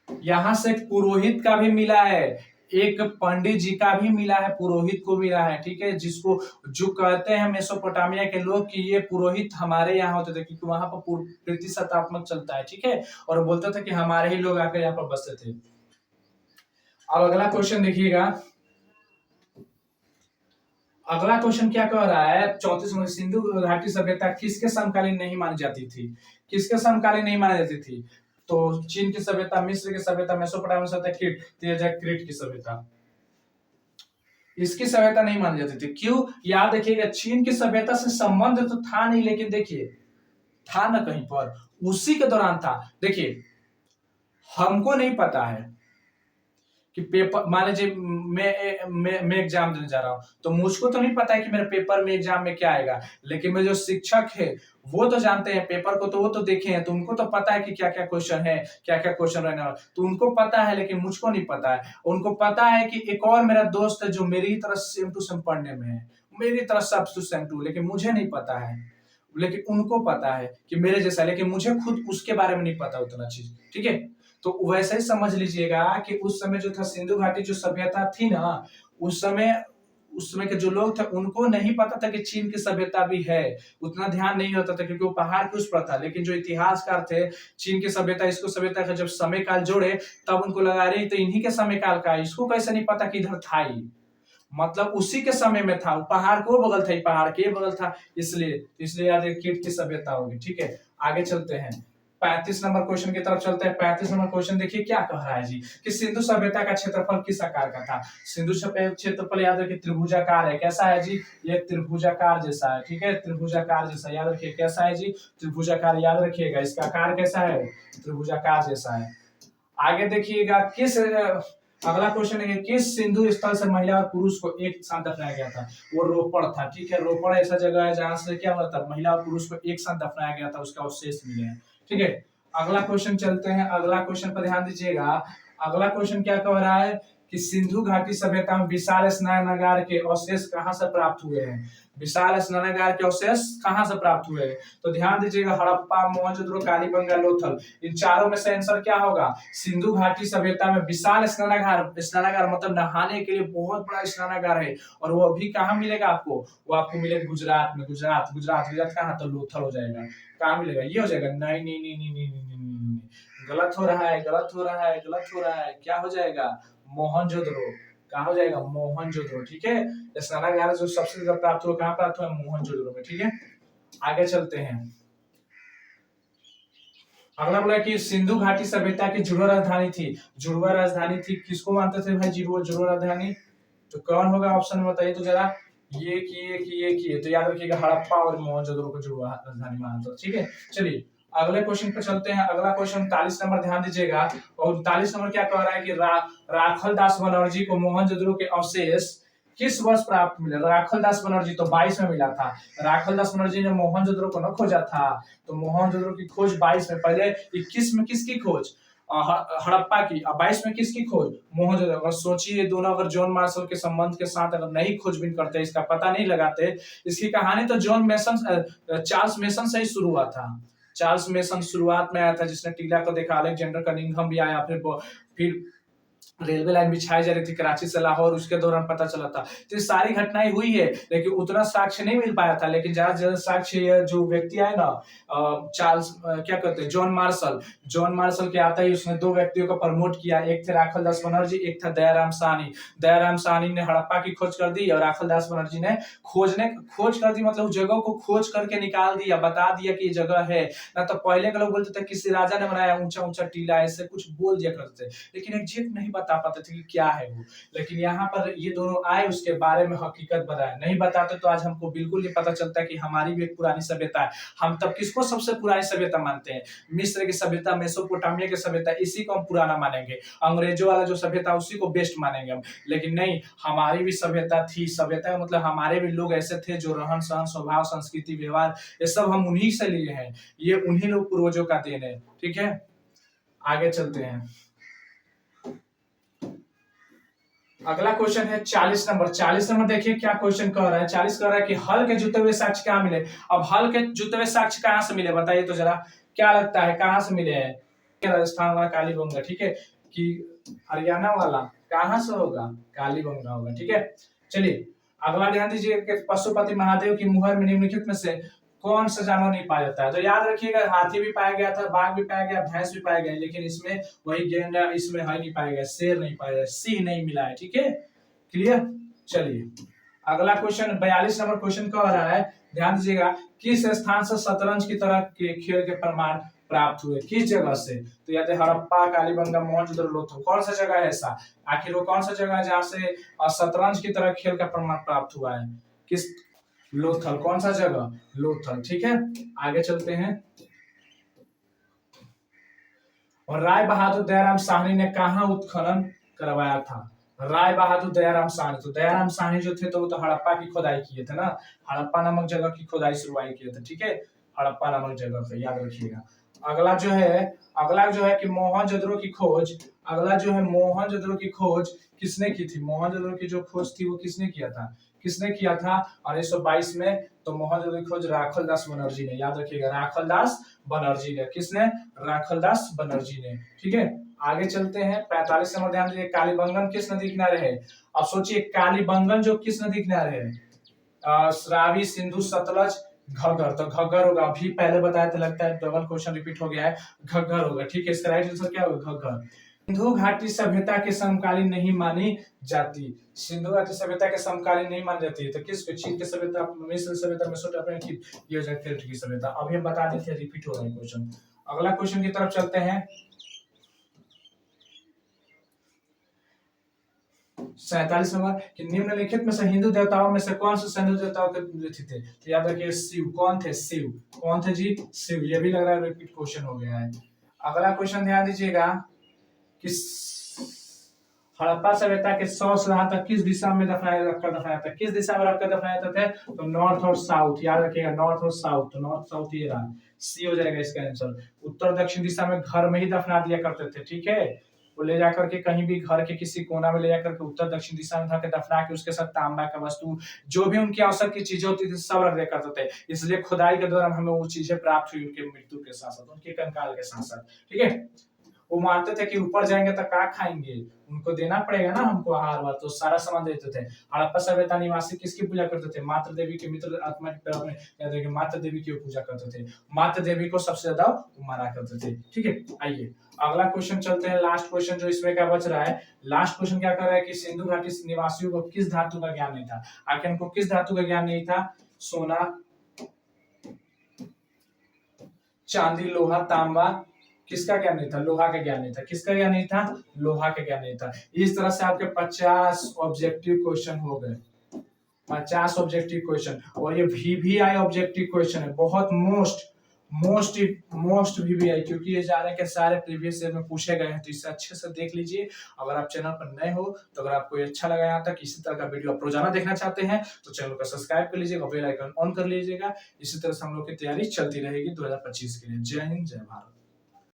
यहां से पुरोहित का भी मिला है, एक पंडित जी का भी मिला है, पुरोहित को मिला है। ठीक है, जिसको जो कहते हैं मेसोपोटामिया के लोग कि ये पुरोहित हमारे यहाँ होते थे, क्योंकि वहां पर प्रतिशतात्मक चलता है। ठीक है, और बोलता था कि हमारे ही लोग आकर यहाँ पर बसते थे। अब अगला क्वेश्चन देखिएगा। अगला क्वेश्चन क्या कह रहा है? 34 में सिंधु घाटी सभ्यता किसके समकालीन नहीं मानी जाती थी? किसके समकालीन नहीं मानी जाती थी? तो चीन की सभ्यता, मिस्र की सभ्यता, मेसोपोटामिया सभ्यता, क्रीट की सभ्यता। इसकी सभ्यता नहीं मानी जाती थी। क्यों? याद देखिएगा, चीन की सभ्यता से संबंध तो था नहीं, लेकिन देखिए था ना कहीं पर, उसी के दौरान था। देखिए, हमको नहीं पता है कि पेपर, मान लीजिए मैं एग्जाम देने जा रहा हूं, तो मुझको तो नहीं पता है कि मेरे पेपर में एग्जाम में क्या आएगा, लेकिन मेरे जो शिक्षक है वो तो जानते हैं पेपर को, तो वो तो देखे हैं, तो उनको तो पता है कि क्या क्या क्वेश्चन है, क्या क्या क्वेश्चन रहने वाला, तो उनको पता है, लेकिन मुझको नहीं पता है। उनको पता है कि एक और मेरा दोस्त है जो मेरी तरह सेम टू सेम पढ़ने में है, मेरी तरह सब टू सेम टू, लेकिन मुझे नहीं पता है। लेकिन उनको पता है कि मेरे जैसा, लेकिन मुझे खुद उसके बारे में नहीं पता उतना चीज। ठीक है, तो वैसे ही समझ लीजिएगा कि उस समय जो था सिंधु घाटी जो सभ्यता थी ना, उस समय के जो लोग थे उनको नहीं पता था कि चीन की सभ्यता भी है, उतना ध्यान नहीं होता था, क्योंकि वो पहाड़ के उस पर था। लेकिन जो इतिहासकार थे, चीन की सभ्यता इसको सभ्यता का जब समय काल जोड़े, तब उनको लगा रही तो इन्हीं के समय काल का है, इसको कैसे नहीं पता कि इधर था ही, मतलब उसी के समय में था, पहाड़ को बगल था, पहाड़ के बगल था, इसलिए याद कीट की सभ्यता होगी। ठीक है, आगे चलते हैं, 35 नंबर क्वेश्चन की तरफ चलते हैं। 35 नंबर क्वेश्चन देखिए क्या कह रहा है जी, कि सिंधु सभ्यता का क्षेत्रफल किस आकार का था? सिंधु क्षेत्रफल याद रखिए त्रिभुजाकार है। कैसा है जी? ये त्रिभुजाकार जैसा है। ठीक है, त्रिभुजाकार जैसा याद रखिए, कैसा है जी? त्रिभुजाकार याद रखिएगा, इसका आकार कैसा है? त्रिभुजाकार जैसा है। आगे देखिएगा, अगला क्वेश्चन है, किस सिंधु स्थल से महिला और पुरुष को एक साथ दफनाया गया था? वो रोपड़ था। ठीक है, रोपड़ ऐसा जगह है जहां से क्या होता है, महिला और पुरुष को एक साथ दफनाया गया था, उसका अवशेष मिले हैं। ठीक है, अगला क्वेश्चन चलते हैं। अगला क्वेश्चन पर ध्यान दीजिएगा। अगला क्वेश्चन क्या कह रहा है कि सिंधु घाटी सभ्यता में विशाल स्नानागार के अवशेष कहां से प्राप्त हुए हैं? विशाल स्नानागार के अवशेष कहां से प्राप्त हुए हैं? तो ध्यान दीजिएगा, हड़प्पा, मोहनजोदड़ो, कालीबंगा, लोथल, इन चारों में से आंसर क्या होगा? सिंधु घाटी सभ्यता में विशाल स्नानागार, स्नानागार मतलब नहाने के लिए बहुत बड़ा स्नानागार है, और वो अभी कहाँ मिलेगा आपको? वो आपको मिलेगा गुजरात में। गुजरात गुजरात गुजरात कहाँ? तो लोथल हो जाएगा। कहाँ मिलेगा? ये हो जाएगा। नहीं नहीं नहीं नहीं नहीं नहीं नहीं, गलत हो रहा है, गलत हो रहा है, गलत हो रहा है। क्या हो जाएगा? मोहनजोदड़ो। कहाँ हो जाएगा? मोहनजोदड़ो। ठीक है, स्नानागार जो सबसे ज्यादा प्राप्त हुआ, कहाँ प्राप्त हुआ? मोहनजोदड़ो में। ठीक है, आगे चलते हैं। अगला बोला कि सिंधु घाटी सभ्यता की जुड़वा राजधानी थी। जुड़वा राजधानी थी, किसको मानते थे भाई जुड़वा राजधानी? तो कौन होगा ऑप्शन में बताइए तो जरा। ये तो याद रखिएगा, हड़प्पा और मोहनजोदड़ो को जुड़वा राजधानी माना था। ठीक है, चलिए अगले क्वेश्चन पे चलते हैं। अगला क्वेश्चन 39 नंबर, ध्यान दीजिएगा। और 39 नंबर क्या कह रहा है कि राखल दास बनर्जी को मोहनजोदड़ो के अवशेष किस वर्ष प्राप्त मिले? राखल दास बनर्जी तो 22 में मिला था। राखल दास बनर्जी ने मोहनजोदड़ो को न खोजा था, तो मोहनजोदड़ो की खोज 22 में, पहले 21 में किसकी खोज? हड़प्पा की। 22 में किसकी खोज? मोहनजोदड़ो। अगर सोचिए दोनों अगर जॉन मार्शल के संबंध के साथ अगर नहीं खोजबीन करते, इसका पता नहीं लगाते, इसकी कहानी तो चार्ल्स मेसन से ही शुरू हुआ था। चार्ल्स मेसन शुरुआत में आया था, जिसने टीला को देखा। अलेक्जेंडर कनिंघम भी आया, फिर रेलवे लाइन बिछाई जा रही थी कराची से लाहौर, उसके दौरान पता चला था। तो ये सारी घटनाएं हुई है, लेकिन उतना साक्ष्य नहीं मिल पाया था। लेकिन ज्यादा से ज्यादा साक्ष्य जो व्यक्ति आए ना, चार्ल्स क्या कहते हैं, जॉन मार्शल के आता ही उसने दो व्यक्तियों को प्रमोट किया। एक थे राखल दास बनर्जी, एक था दयाराम साहनी। दयाराम साहनी ने हड़प्पा की खोज कर दी, और राखल दास बनर्जी ने खोज कर दी, मतलब उस जगह को खोज करके निकाल दिया, बता दिया कि ये जगह है। ना तो पहले के लोग बोलते थे किसी राजा ने बनाया ऊंचा ऊंचा टीला, ऐसे कुछ बोल दिया करते, लेकिन एग्जैक्ट नहीं बता पाते थे कि क्या है वो, लेकिन यहाँ पर ये दोनों आए, उसके बारे में हकीकत बताया। नहीं बताते तो आज हमको बिल्कुल नहीं पता चलता कि हमारी भी एक पुरानी सभ्यता है। हम तब किसको सबसे पुरानी सभ्यता मानते हैं? मिस्र की सभ्यता, मेसोपोटामिया की सभ्यता, इसी को हम पुराना मानेंगे। अंग्रेजों वाला जो सभ्यता उसी को बेस्ट मानेंगे हम। लेकिन नहीं, हमारी भी सभ्यता थी। सभ्यता मतलब हमारे भी लोग ऐसे थे जो रहन सहन, स्वभाव, संस्कृति, व्यवहार, ये सब हम उन्हीं से लिए हैं। ये उन्हीं लोग पूर्वजों का देन है। ठीक है, आगे चलते हैं। अगला क्वेश्चन है 40 नंबर। 40 नंबर देखिए क्या क्वेश्चन कह रहा है। 40 कह रहा है कि हल के जुते हुए साक्ष्य कहाँ मिले। अब हल के जुते हुए साक्ष्य कहाँ से मिले बताइए तो जरा, क्या लगता है कहाँ से मिले हैं? राजस्थान वाला कालीबंगा, ठीक है, कि हरियाणा वाला कहाँ से होगा? कालीबंगा होगा। ठीक है, चलिए अगला ध्यान दीजिए कि पशुपति महादेव की मुहर में निम्नलिखित में से कौन सा जानवर नहीं पाया जाता है? तो याद रखिएगा, हाथी भी पाया गया था, बाघ भी पाया गया, भैंस भी पाया गया, लेकिन इसमें वही गेंडा इसमें है नहीं पाया गया, शेर नहीं पाया गया, सिंह नहीं मिला है। ठीक है, क्लियर। चलिए अगला क्वेश्चन 42 नंबर क्वेश्चन कह रहा है, ध्यान दीजिएगा, किस स्थान से शतरंज की तरह के खेल के प्रमाण प्राप्त हुए? किस जगह से? तो याद है हड़प्पा, कालीबंगा, मोहनजोदड़ो, लोथल। कौन सा जगह है ऐसा? आखिर वो कौन सा जगह है जहाँ से शतरंज की तरह खेल का प्रमाण प्राप्त हुआ है? किस? लोथल। कौन सा जगह? लोथल। ठीक है, आगे चलते हैं। और राय बहादुर दयाराम साहनी ने कहाँ उत्खनन करवाया था? राय बहादुर दयाराम साहनी, तो दयाराम साहनी जो थे तो वो तो हड़प्पा की खोदाई किए थे ना, हड़प्पा नामक जगह की खोदाई शुरुआत किए थे। ठीक है, हड़प्पा नामक जगह का याद रखिएगा। अगला जो है कि मोहनजोदड़ो की खोज, अगला जो है मोहनजोदड़ो की खोज किसने की थी? मोहनजोदड़ो की जो खोज थी वो किसने किया था? किसने किया था 1922 में? तो मोहनजोदड़ो की खोज राखलदास बनर्जी ने, याद रखिएगा, राखलदास बनर्जी ने। किसने? राखलदास बनर्जी ने। ठीक है, आगे चलते हैं। 45 नंबर ध्यान दीजिए, कालीबंगन किस नदी किनारे है? अब सोचिए कालीबंगन जो किस नदी किनारे है? रावी, सिंधु, सतलज, घग्गर। तो घग्गर होगा, अभी पहले बताया था, लगता है डबल क्वेश्चन रिपीट हो गया है, घग्गर होगा। ठीक है, इसका राइट आंसर क्या होगा? घग्गर। सिंधु घाटी सभ्यता के समकालीन नहीं मानी जाती। सिंधु घाटी सभ्यता के समकालीन नहीं मानी जाती है तो किस? चीन की सभ्यता, मिस्र सभ्यता, मेसोपोटामिया की, ये हो जाती है की सभ्यता। अभी हम बता देते हैं, रिपीट हो रहा है क्वेश्चन। अगला क्वेश्चन की तरफ चलते हैं। 47 नंबर कि निम्नलिखित में से हिंदू देवताओं में से कौन से हिंदू देवताओं के तिथि थे? तो याद रखिए शिव। कौन थे? शिव। कौन थे जी? शिव। ये भी लग रहा है रिपीट क्वेश्चन हो गया है। अगला क्वेश्चन ध्यान दीजिएगा कि हड़प्पा सभ्यता के 100 साल तक किस दिशा में रखकर दफनाया था? किस दिशा में रखकर दफनाया जाते थे? तो नॉर्थ और साउथ, याद रखिएगा, नॉर्थ और साउथ। तो नॉर्थ साउथ ये रहा, सी हो जाएगा इसका आंसर। उत्तर दक्षिण दिशा में घर में ही दफना दिया करते थे। ठीक है, वो ले जाकर के कहीं भी घर के किसी कोना में ले जाकर के उत्तर दक्षिण दिशा में दफना के उसके साथ तांबा का वस्तु, जो भी उनकी आवश्यक की चीजें होती थी, सब रख दिया करते थे। इसलिए खुदाई के दौरान हमें वो चीजें प्राप्त हुई उनके मृत्यु के साथ साथ, उनके कंकाल के साथ साथ। ठीक है, वो मानते थे कि ऊपर जाएंगे तो क्या खाएंगे, उनको देना पड़ेगा ना हमको आहार वार, तो सारा सामान देते थे। हड़प्पा सभ्यता निवासी किसकी पूजा करते थे? मातृ देवी के, मित्र आत्मा के, मातृ देवी की पूजा करते थे। मातृ देवी को सबसे ज्यादा माना करते थे। ठीक है, आइए अगला क्वेश्चन चलते हैं। लास्ट क्वेश्चन जो इसमें क्या बच रहा है, लास्ट क्वेश्चन क्या कर रहा है कि सिंधु घाटी निवासियों को किस धातु का ज्ञान नहीं था? आखिर उनको किस धातु का ज्ञान नहीं था? सोना, चांदी, लोहा, तांबा, किसका ज्ञान नहीं था? लोहा का ज्ञान नहीं था। किसका ज्ञान नहीं था? लोहा का ज्ञान नहीं था। इस तरह से आपके 50 ऑब्जेक्टिव क्वेश्चन हो गए, 50 ऑब्जेक्टिव क्वेश्चन। और ये VVI ऑब्जेक्टिव क्वेश्चन है, बहुत मोस्ट VVI, क्योंकि ये जा रहे के सारे प्रीवियस ईयर में पूछे गए हैं। तो इसे अच्छे से देख लीजिए। अगर आप चैनल पर नए हो तो अगर आपको अच्छा लगा यहाँ तक, इसी तरह का वीडियो आप रोजाना देखना चाहते हैं तो चैनल को सब्सक्राइब कर लीजिएगा, बेल आइकन ऑन कर लीजिएगा। इसी तरह से हम लोग की तैयारी चलती रहेगी 2025 के लिए। जय हिंद, जय भारत।